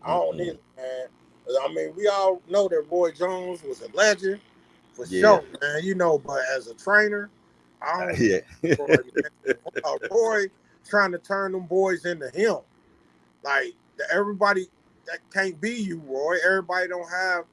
I don't either, man. I mean, we all know that Roy Jones was a legend for sure, man. You know, but as a trainer, I don't. Roy trying to turn them boys into him. Like everybody that can't be you, Roy. Everybody don't have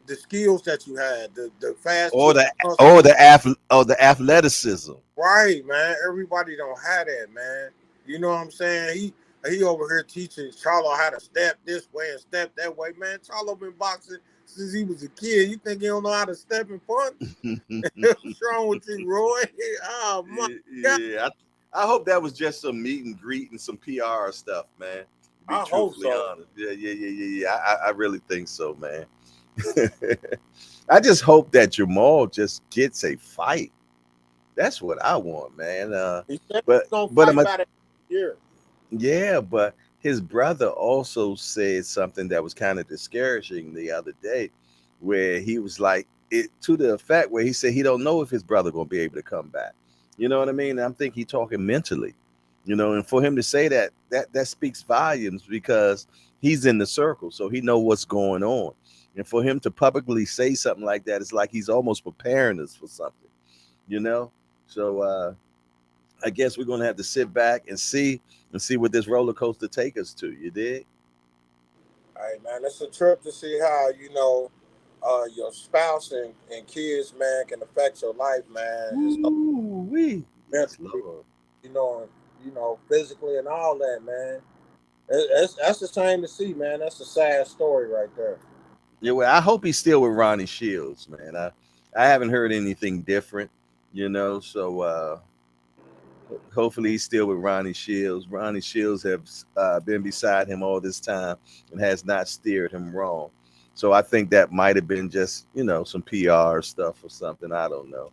the skills that you had, the fast or the athleticism. Right, man. Everybody don't have that, man. You know what I'm saying? He over here teaching Charlo how to step this way and step that way, man. Charlo been boxing since he was a kid. You think he don't know how to step and punch? What's wrong with you, Roy? Oh my God. Yeah, I hope that was just some meet and greet and some PR stuff, man. I hope so. Honest. Yeah. I really think so, man. I just hope that Jermall just gets a fight. That's what I want, man. He said he's gonna fight about it here. Yeah, but his brother also said something that was kind of discouraging the other day, where he was like, it to the effect where he said he don't know if his brother gonna be able to come back. You know what I mean? I'm thinking he talking mentally, you know, and for him to say that speaks volumes because he's in the circle, so he know what's going on. And for him to publicly say something like that, it's like he's almost preparing us for something, you know? So I guess we're gonna have to sit back and see what this roller coaster take us to. You did? All right, man. It's a trip to see how, you know, your spouse and kids, man, can affect your life, man. Ooh-wee. Mentally, you know, physically and all that, man. That's the shame to see, man. That's a sad story right there. Yeah, well, I hope he's still with Ronnie Shields, man. I haven't heard anything different, so hopefully he's still with Ronnie Shields. Ronnie Shields has been beside him all this time and has not steered him wrong. So I think that might have been just, some PR stuff or something. I don't know.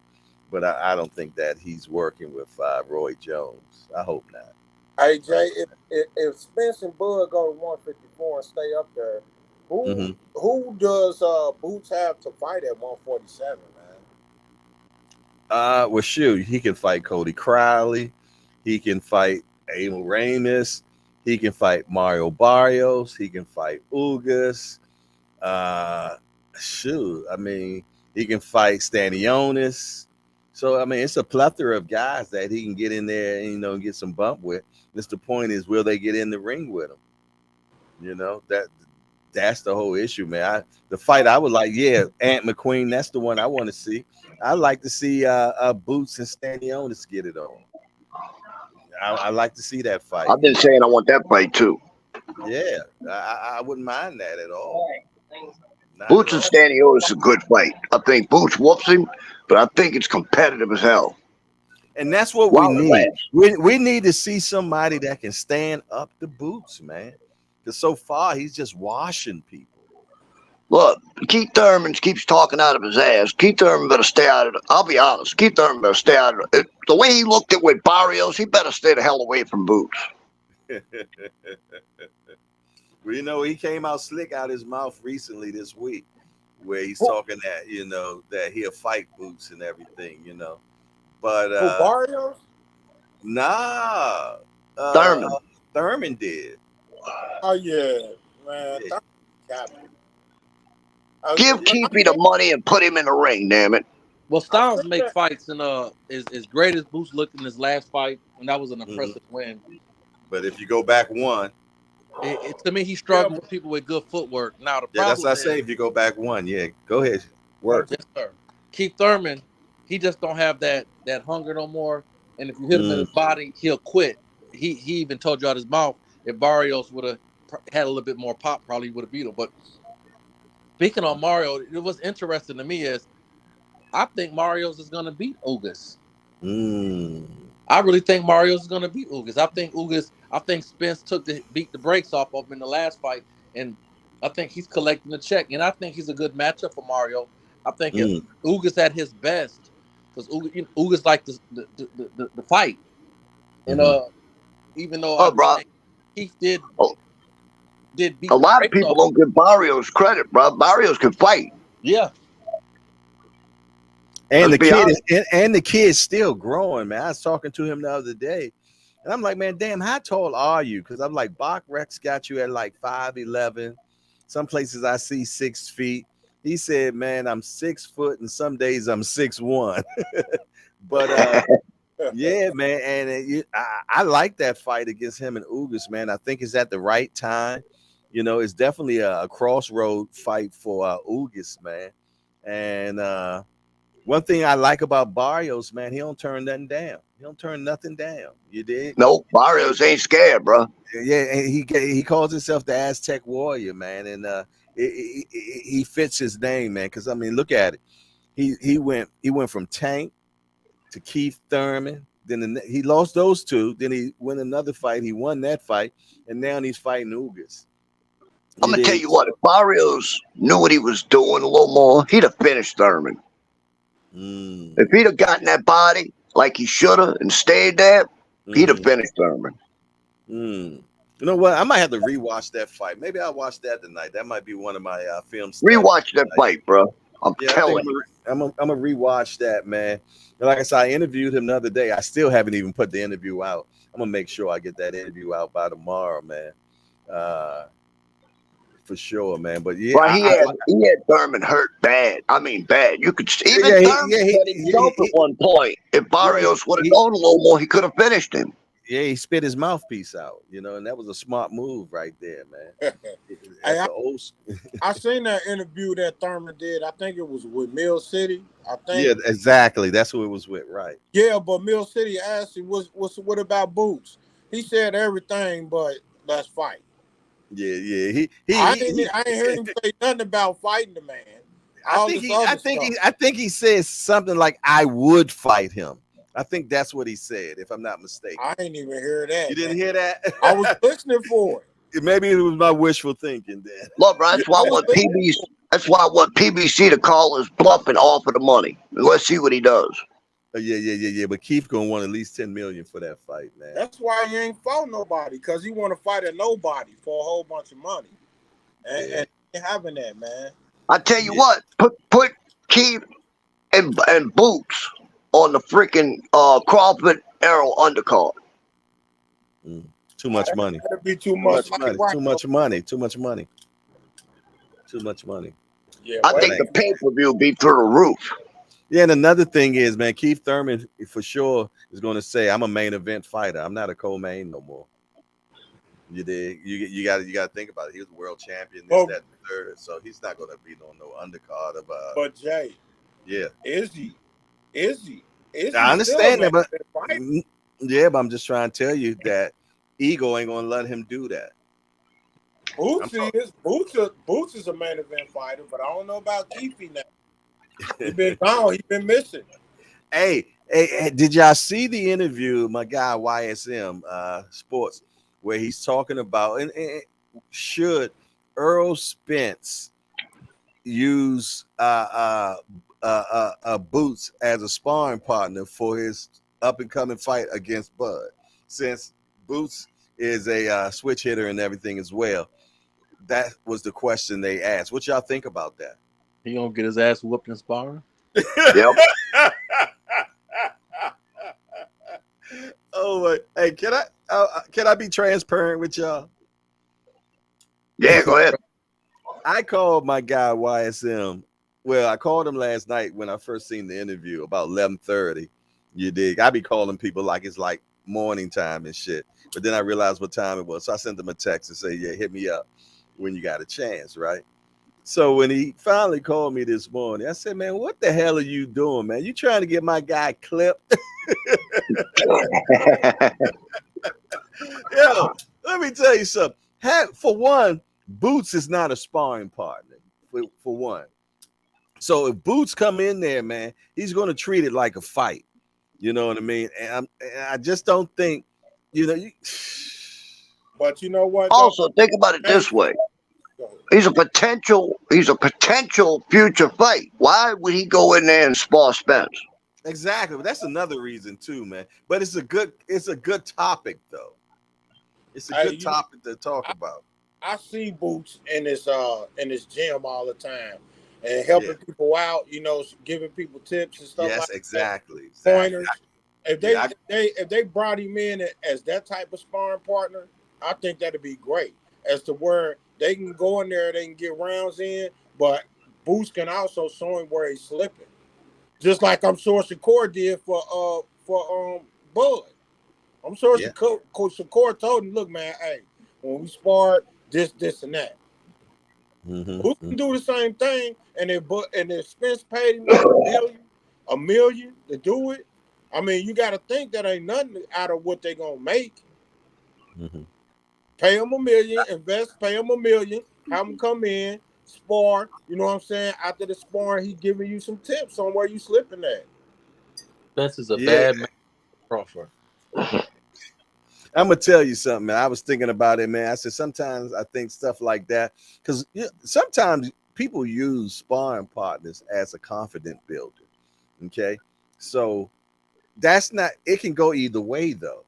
But I don't think that he's working with Roy Jones. I hope not. Hey, Jay, if Spence and Bud go to 154 and stay up there, who does Boots have to fight at 147, man? Well, shoot, he can fight Cody Crowley. He can fight Abel Ramis. He can fight Mario Barrios. He can fight Ugas. He can fight Stanionis. So, it's a plethora of guys that he can get in there and, get some bump with. Just the point is, will they get in the ring with him? That's the whole issue, man. The fight I would like, Ant McQueen, that's the one I want to see. I'd like to see Boots and Stanionis get it on. I like to see that fight. I've been saying I want that fight too. Yeah, I wouldn't mind that at all. Boots and Stanionis is a good fight. I think Boots whoops him, but I think it's competitive as hell. And that's what we need. We need to see somebody that can stand up to Boots, man. Because so far, he's just washing people. Look, Keith Thurman keeps talking out of his ass. Keith Thurman better stay out of it. I'll be honest. Keith Thurman better stay out of it. The way he looked at with Barrios, he better stay the hell away from Boots. Well, he came out slick out his mouth recently this week where he's talking that, that he'll fight Boots and everything, But Barrios? Nah. Thurman did. Oh yeah, man. Yeah. Give Keefy the money and put him in the ring, damn it. Well, Styles make fights, and as great as Boots looked in his last fight, and that was an impressive win. But if you go back one, to me, he struggled with people with good footwork. Now the problem that's what I say. If you go back one, go ahead, work. Yes, sir. Keith Thurman, he just don't have that hunger no more. And if you hit him in his body, he'll quit. He even told you out his mouth, if Barrios would have had a little bit more pop, probably would have beat him. But speaking on Mario, what's interesting to me is I think Marios is going to beat Ugas. I really think Marios is going to beat Ugas. I think Spence beat the brakes off of him in the last fight, and I think he's collecting the check. And I think he's a good matchup for Mario. I think if Ugas at his best, because Ugas like the fight, and even though Keith did beat a lot of people don't give Barrios credit, bro. Barrios can fight. Yeah. And the kid's still growing, man. I was talking to him the other day, and I'm like, man, damn, how tall are you? Because I'm like, Bach Rex got you at like 5'11". Some places I see 6 feet. He said, man, I'm 6 foot, and some days I'm 6'1". But yeah, man, and I like that fight against him and Ugas, man. I think it's at the right time. It's definitely a crossroad fight for Ugas, man. And one thing I like about Barrios, man, he don't turn nothing down. He don't turn nothing down. You dig? No, Barrios ain't scared, bro. Yeah, and he calls himself the Aztec Warrior, man, and he fits his name, man. Because look at it. He went from Tank to Keith Thurman. Then he lost those two. Then he won another fight. He won that fight, and now he's fighting Ugas. I'm gonna tell you what. If Barrios knew what he was doing a little more, he'd have finished Thurman. If he'd have gotten that body like he should have and stayed there, he'd have finished Thurman. You know what? I might have to rewatch that fight. Maybe I'll watch that tonight. That might be one of my films. Rewatch that fight, bro. I'm telling you. I'm gonna rewatch that, man. And like I said, I interviewed him the other day. I still haven't even put the interview out. I'm gonna make sure I get that interview out by tomorrow, man. For sure, man. But yeah, well, he had Thurman hurt bad. I mean, bad. You could even Thurman said himself at one point. If Barrios would have known a little more, he could have finished him. Yeah, he spit his mouthpiece out, you know, and that was a smart move right there, man. I seen that interview that Thurman did. I think it was with Mill City. I think. Yeah, exactly. That's who it was with, right? Yeah, but Mill City asked him, what about Boots? He said everything, but let's fight. Yeah. I ain't heard him say nothing about fighting the man. I think he says something like, "I would fight him." I think that's what he said, if I'm not mistaken. I ain't even hear that. You didn't hear that? I was listening for it. Maybe it was my wishful thinking then. Look, bro, that's why I want PBC to call his bluff and offer the money. Let's see what he does. Yeah. But Keith gonna want at least $10 million for that fight, man. That's why he ain't fought nobody, because he want to fight at nobody for a whole bunch of money. And having that, man. I tell you what, put Keith and Boots on the freaking Crawford Arrow undercard. Too much money. That'd be too much money. Too much money. Yeah, I think the pay-per-view be through the roof. Yeah, and another thing is, man, Keith Thurman for sure is going to say, "I'm a main event fighter. I'm not a co-main no more." You dig? You got to think about it. He was world champion, this, that, and the third, so he's not going to be on no undercard of. But Jay, yeah, is he? I understand that, but but I'm just trying to tell you that ego ain't going to let him do that. Boots is a main event fighter, but I don't know about Keefy now. He been gone. He been missing. Hey, did y'all see the interview, my guy YSM Sports, where he's talking about and should Earl Spence use Boots as a sparring partner for his up and coming fight against Bud, since Boots is a switch hitter and everything as well? That was the question they asked. What y'all think about that? He gonna get his ass whooped in sparring? Yep. Oh my! Hey, can I be transparent with y'all? Yeah, go ahead. I called my guy YSM. Well, I called him last night when I first seen the interview about 11:30. You dig? I be calling people like it's like morning time and shit. But then I realized what time it was, so I sent him a text and say, "Yeah, hit me up when you got a chance," right? So when he finally called me this morning, I said, "Man, what the hell are you doing, man? You trying to get my guy clipped?" Yo, let me tell you something. For one, Boots is not a sparring partner, for one. So if Boots come in there, man, he's going to treat it like a fight. You know what I mean? And I just don't think, But you know what? Also, think about it this way. He's a potential future fight. Why would he go in there and spar Spence? Exactly. But that's another reason too, man. But it's a good topic though. It's a good topic to talk about. I see Boots in this gym all the time and helping people out, giving people tips and stuff like that. Exactly. Pointers. If they brought him in as that type of sparring partner, I think that'd be great. As to where they can go in there, they can get rounds in, but Boots can also show him where he's slipping. Just like I'm sure Shakur did for Bud. I'm sure Shakur told him, "Look, man, hey, when we sparred, this, and that." Mm-hmm. Boots can do the same thing, and if Spence paid him like a million to do it, I mean, you got to think that ain't nothing out of what they gonna make. Mm-hmm. Pay them $1 million, invest, pay them $1 million, have them come in, spar. You know what I'm saying? After the sparring, he giving you some tips on where you slipping at. Spence is a bad man, Crawford. I'm gonna tell you something, man. I was thinking about it, man. I said sometimes I think stuff like that because sometimes people use sparring partners as a confident builder. Okay, so that's not. It can go either way, though.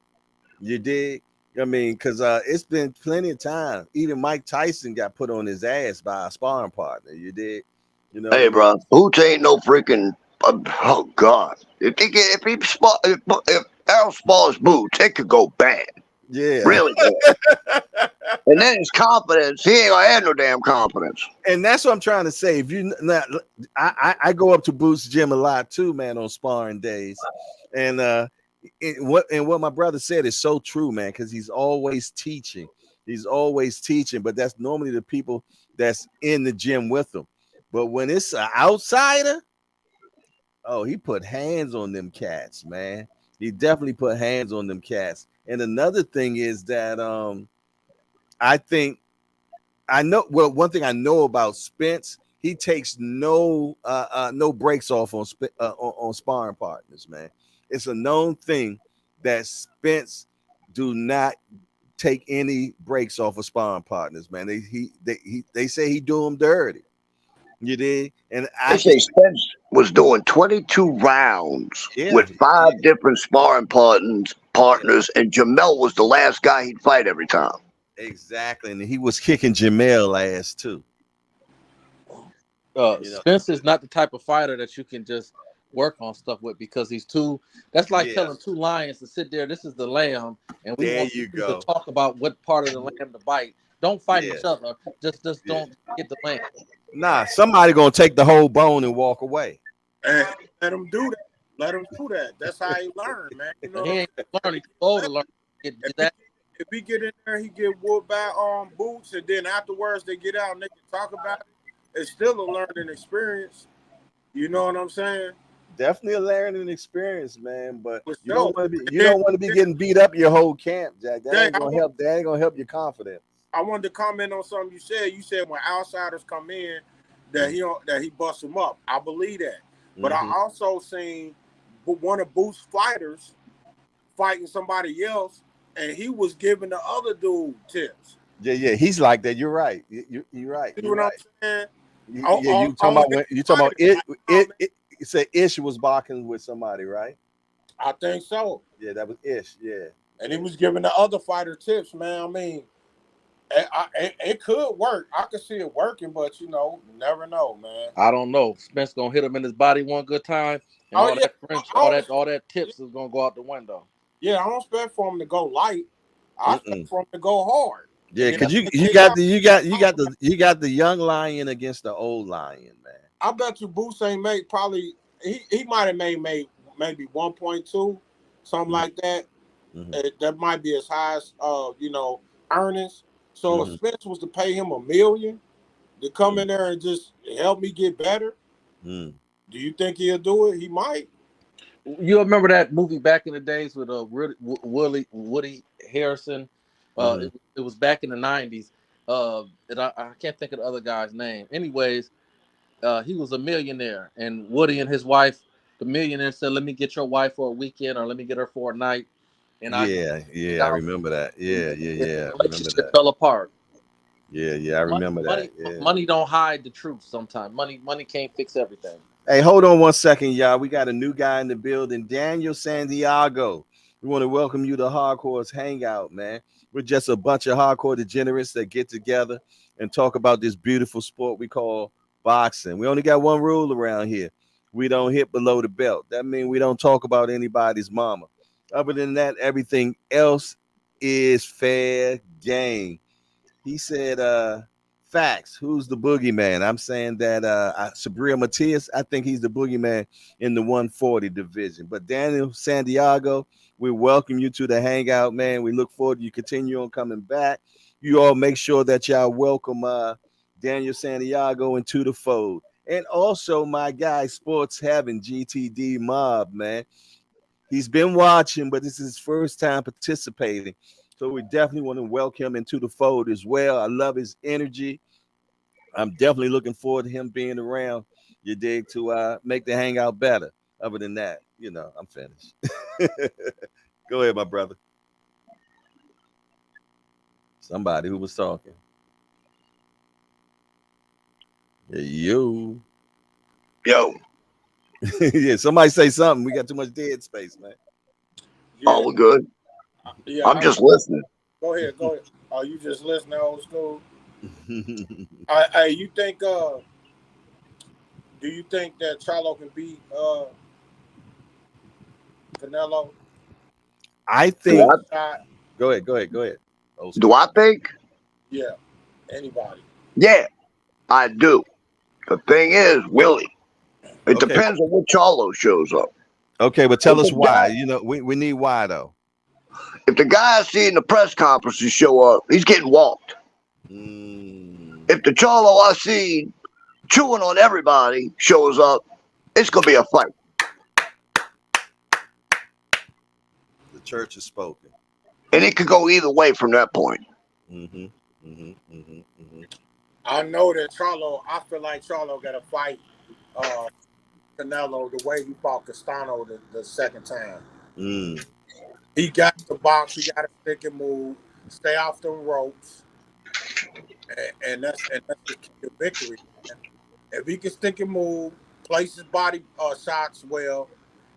You dig? I mean, because it's been plenty of time. Even Mike Tyson got put on his ass by a sparring partner. You dig? Hey, bro, Boots ain't no freaking. Oh God! If Errol spars Boots, it could go bad. Yeah, really bad. And then his confidence, he ain't gonna have no damn confidence. And that's what I'm trying to say. If you not, I go up to Boots' gym a lot too, man, on sparring days, and what my brother said is so true, man, because he's always teaching. He's always teaching, but that's normally the people that's in the gym with him. But when it's an outsider, oh, he put hands on them cats, man. He definitely put hands on them cats. And another thing is that I think one thing I know about Spence, he takes no breaks off on sparring partners, man. It's a known thing that Spence do not take any breaks off of sparring partners, man. They say he do them dirty. You did, and They say Spence was doing 22 rounds with 5 different sparring partners, and Jermall was the last guy he'd fight every time. Exactly, and he was kicking Jermall ass too. Spence is not the type of fighter that you can just work on stuff with because he's too. That's like telling 2 lions to sit there. This is the lamb, and we want you to talk about what part of the lamb to bite. Don't fight each other. Just don't get the lamb. Nah, somebody gonna take the whole bone and walk away. And let him do that. Let him do that. That's how he learn, man. You know, he ain't learning. He's old to learn. If he get in there, he get whooped by boots, and then afterwards they get out and they can talk about it. It's still a learning experience. You know what I'm saying? Definitely a learning experience, man. But you don't want to be getting beat up your whole camp, Jack. That ain't gonna help. That ain't gonna help your confidence. I wanted to comment on something you said. You said when outsiders come in, that he busts them up. I believe that, but I also seen one of Booth's fighters fighting somebody else, and he was giving the other dude tips. Yeah, he's like that. You're right. You're right. You know what I'm saying? You talking about it? You said Ish was boxing with somebody, right? I think so. Yeah, that was Ish. Yeah, and he was giving the other fighter tips, man. I mean. It could work. I could see it working, but you never know, man. I don't know. Spence gonna hit him in his body one good time, and all that tips is gonna go out the window. Yeah, I don't expect for him to go light. I expect for him to go hard. Yeah, because you got the young lion against the old lion, man. I bet you Boots ain't made probably he might have made maybe 1.2, something like that. That might be as high as earnings. So if Spence was to pay him $1 million to come in there and just help me get better, do you think he'll do it? He might. You remember that movie back in the days with Woody Harrison? It was back in the 90s. And I can't think of the other guy's name. Anyways, he was a millionaire, and Woody and his wife, the millionaire, said, "Let me get your wife for a weekend, or let me get her for a night." And I remember that. Yeah. The relationship fell apart. Yeah, I remember that. Yeah. Money don't hide the truth sometimes. Money can't fix everything. Hey, hold on 1 second, y'all. We got a new guy in the building, Daniel Santiago. We want to welcome you to Hardcore's Hangout, man. We're just a bunch of hardcore degenerates that get together and talk about this beautiful sport we call boxing. We only got one rule around here. We don't hit below the belt. That means we don't talk about anybody's mama. Other than that, everything else is fair game. He said, facts. Who's the boogeyman? I'm saying that Subriel Matthias, I think he's the boogeyman in the 140 division. But Daniel Santiago, we welcome you to the Hangout, man. We look forward to you continue on coming back. You all make sure that y'all welcome Daniel Santiago into the fold. And also my guy, Sports Heaven, GTD Mob, man. He's been watching, but this is his first time participating. So we definitely want to welcome him into the fold as well. I love his energy. I'm definitely looking forward to him being around, you dig, to make the Hangout better. Other than that, I'm finished. Go ahead, my brother. Somebody who was talking. Hey, yo. Yeah, somebody say something. We got too much dead space, man. Yeah. Oh, we're good. Yeah, I'm just listening. Go ahead. Oh, you just listening, old school? Do you think that Charlo can beat Canelo? I think. Go ahead. Do I think? Yeah. Anybody? Yeah, I do. The thing is, Willie, it depends on what Charlo shows up. Okay, but tell us why. You know, we need why though. If the guy I see in the press conferences show up, he's getting walked. If the Charlo I see chewing on everybody shows up, it's gonna be a fight. The church has spoken, and it could go either way from that point. I know that Charlo. I feel like Charlo got to fight Canelo the way he fought Castano the second time. He got to box. He got to stick and move. Stay off the ropes, and that's the key to victory. If he can stick and move, place his body shots well,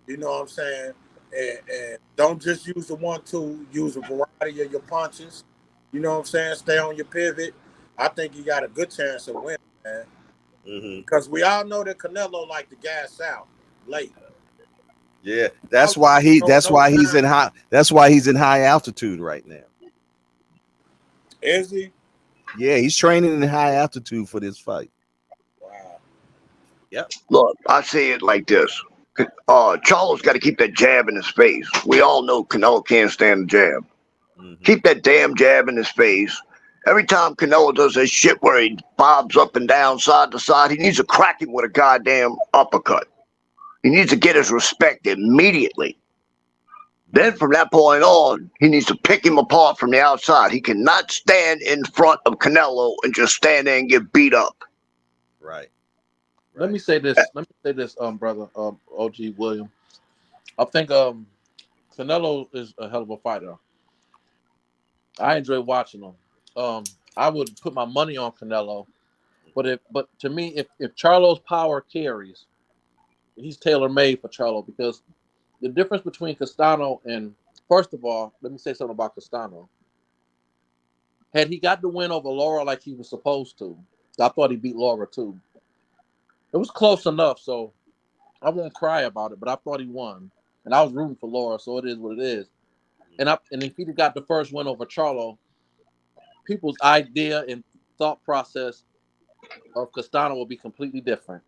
you know what I'm saying, and don't just use the 1-2. Use a variety of your punches. You know what I'm saying. Stay on your pivot. I think he got a good chance of winning, man. Because we all know that Canelo like to gas out late. Yeah, that's why he's in high altitude right now. Is he? Yeah, he's training in high altitude for this fight. Wow. Yep. Look, I say it like this. Charlo's got to keep that jab in his face. We all know Canelo can't stand the jab. Keep that damn jab in his face. Every time Canelo does that shit where he bobs up and down, side to side, he needs to crack him with a goddamn uppercut. He needs to get his respect immediately. Then from that point on, he needs to pick him apart from the outside. He cannot stand in front of Canelo and just stand there and get beat up. Right. Let me say this. Brother, OG William. I think Canelo is a hell of a fighter. I enjoy watching him. I would put my money on Canelo, but to me, if Charlo's power carries, he's tailor made for Charlo, because the difference between Castano and, first of all, let me say something about Castano. Had he got the win over Laura like he was supposed to, I thought he beat Laura too. It was close enough, so I won't cry about it, but I thought he won. And I was rooting for Laura, so it is what it is. And if he'd got the first win over Charlo, people's idea and thought process of Castano will be completely different.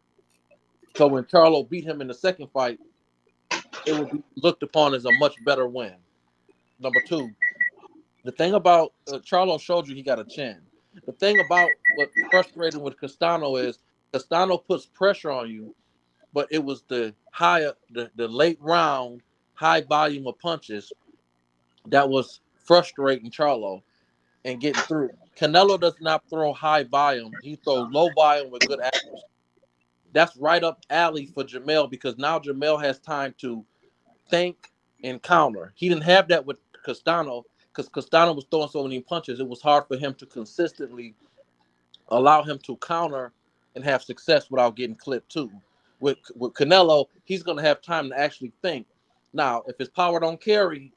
So when Charlo beat him in the second fight, it would be looked upon as a much better win. Number two, the thing about Charlo showed you he got a chin. The thing about what's frustrating with Castano is Castano puts pressure on you, but it was the late round, high volume of punches that was frustrating Charlo and getting through. Canelo does not throw high volume. He throws low volume with good accuracy. That's right up alley for Jermall, because now Jermall has time to think and counter. He didn't have that with Castano, because Castano was throwing so many punches. It was hard for him to consistently allow him to counter and have success without getting clipped too. With Canelo, he's going to have time to actually think. Now, if his power don't carry,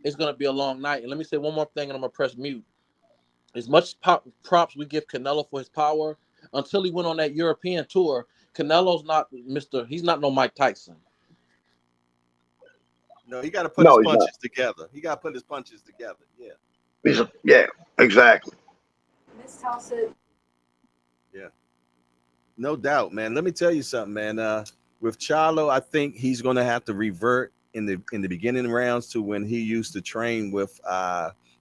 it's going to be a long night. And let me say one more thing, and I'm going to press mute. As much props we give Canelo for his power, until he went on that European tour, Canelo's not he's not no Mike Tyson. No, he got to put his punches together. He got to put his punches together. Yeah. Yeah, exactly. Yeah. No doubt, man. Let me tell you something, man. With Charlo, I think he's going to have to revert in the beginning rounds to when he used to train with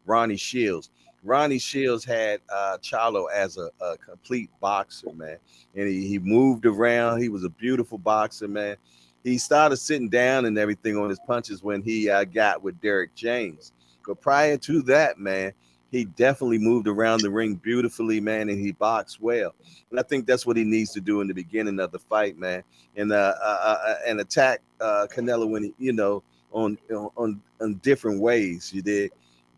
Ronnie Shields. Ronnie Shields had Charlo as a complete boxer, man. And he moved around. He was a beautiful boxer, man. He started sitting down and everything on his punches when he got with Derek James. But prior to that, man, he definitely moved around the ring beautifully, man, and he boxed well. And I think that's what he needs to do in the beginning of the fight, man, and attack Canelo when on different ways. You did,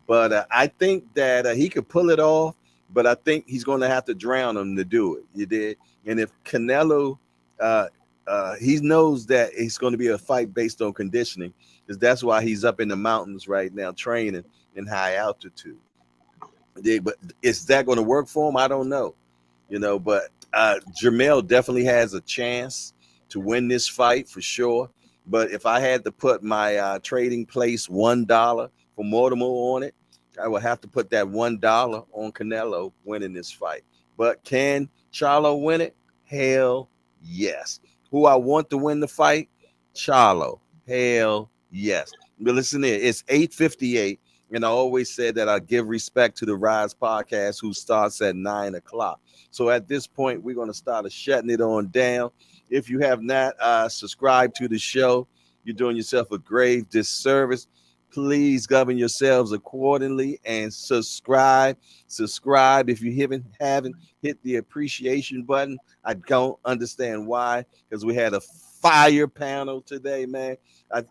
but I think that he could pull it off. But I think he's going to have to drown him to do it. You did, and if Canelo, he knows that it's going to be a fight based on conditioning, because that's why he's up in the mountains right now training in high altitude. But is that going to work for him? I don't know, but Jermall definitely has a chance to win this fight for sure. But if I had to put my trading place $1 for Mortimer on it, I would have to put that $1 on Canelo winning this fight. But can Charlo win it? Hell yes. Who I want to win the fight? Charlo. Hell yes. But listen here, it's 8:58. And I always said that I give respect to the Rise podcast, who starts at 9 o'clock. So at this point, we're going to start shutting it on down. If you have not subscribed to the show, you're doing yourself a grave disservice. Please govern yourselves accordingly and subscribe. Subscribe if you haven't hit the appreciation button. I don't understand why, because we had a fire panel today, man.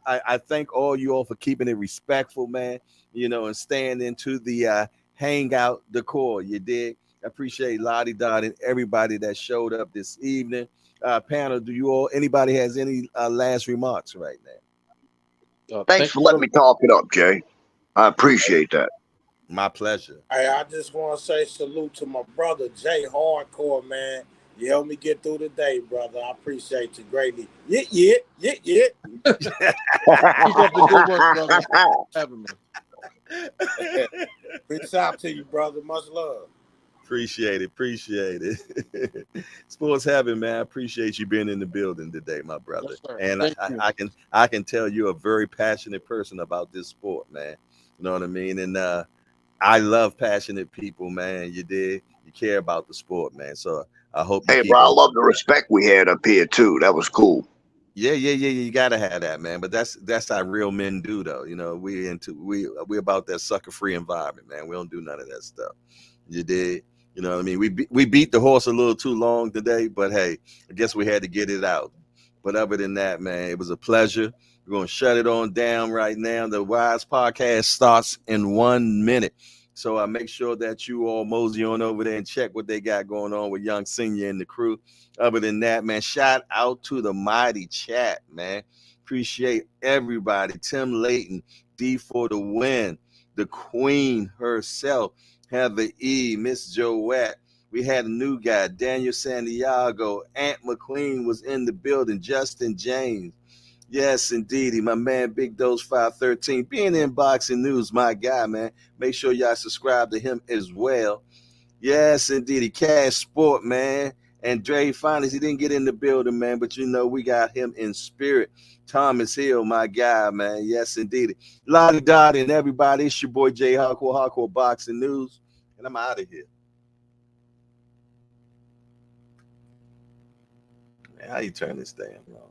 I thank all you all for keeping it respectful, man, and staying into the hangout decor. You did. I appreciate Lottie Dot and everybody that showed up this evening. Panel, anybody has any last remarks right now? Thanks for letting me talk it up, Jay. I appreciate that. My pleasure. Hey, I just want to say salute to my brother, Jay Hardcore, man. You helped me get through the day, brother. I appreciate you greatly. Yeah. Keep up the good work, brother. Having me. Peace out to you, brother. Much love. Appreciate it. Sports Heaven, man. I appreciate you being in the building today, my brother. Yes, and I can tell you're a very passionate person about this sport, man. You know what I mean? And I love passionate people, man. You care about the sport, man. So I hope. Hey, bro, I love the respect we had up here too. That was cool. Yeah. You gotta have that, man. But that's how real men do, though. We about that sucker-free environment, man. We don't do none of that stuff. You did. You know what I mean? We beat the horse a little too long today, but hey, I guess we had to get it out. But other than that, man, it was a pleasure. We're going to shut it on down right now. The Wise Podcast starts in 1 minute. So I make sure that you all mosey on over there and check what they got going on with Young Senior and the crew. Other than that, man, shout out to the mighty chat, man. Appreciate everybody. Tim Layton, D for the win. The queen herself, Heather E, Miss Joette. We had a new guy, Daniel Santiago. Aunt McQueen was in the building. Justin James. Yes, indeedy. My man, Big Dose 513. Being in boxing news, my guy, man. Make sure y'all subscribe to him as well. Yes, indeedy. Cash Sport, man. And Dre Finance, he didn't get in the building, man, but we got him in spirit. Thomas Hill, my guy, man. Yes, indeed. Lottie Dot and everybody. It's your boy Jay Hardcore Boxing News. And I'm out of here. Man, how you turn this damn on?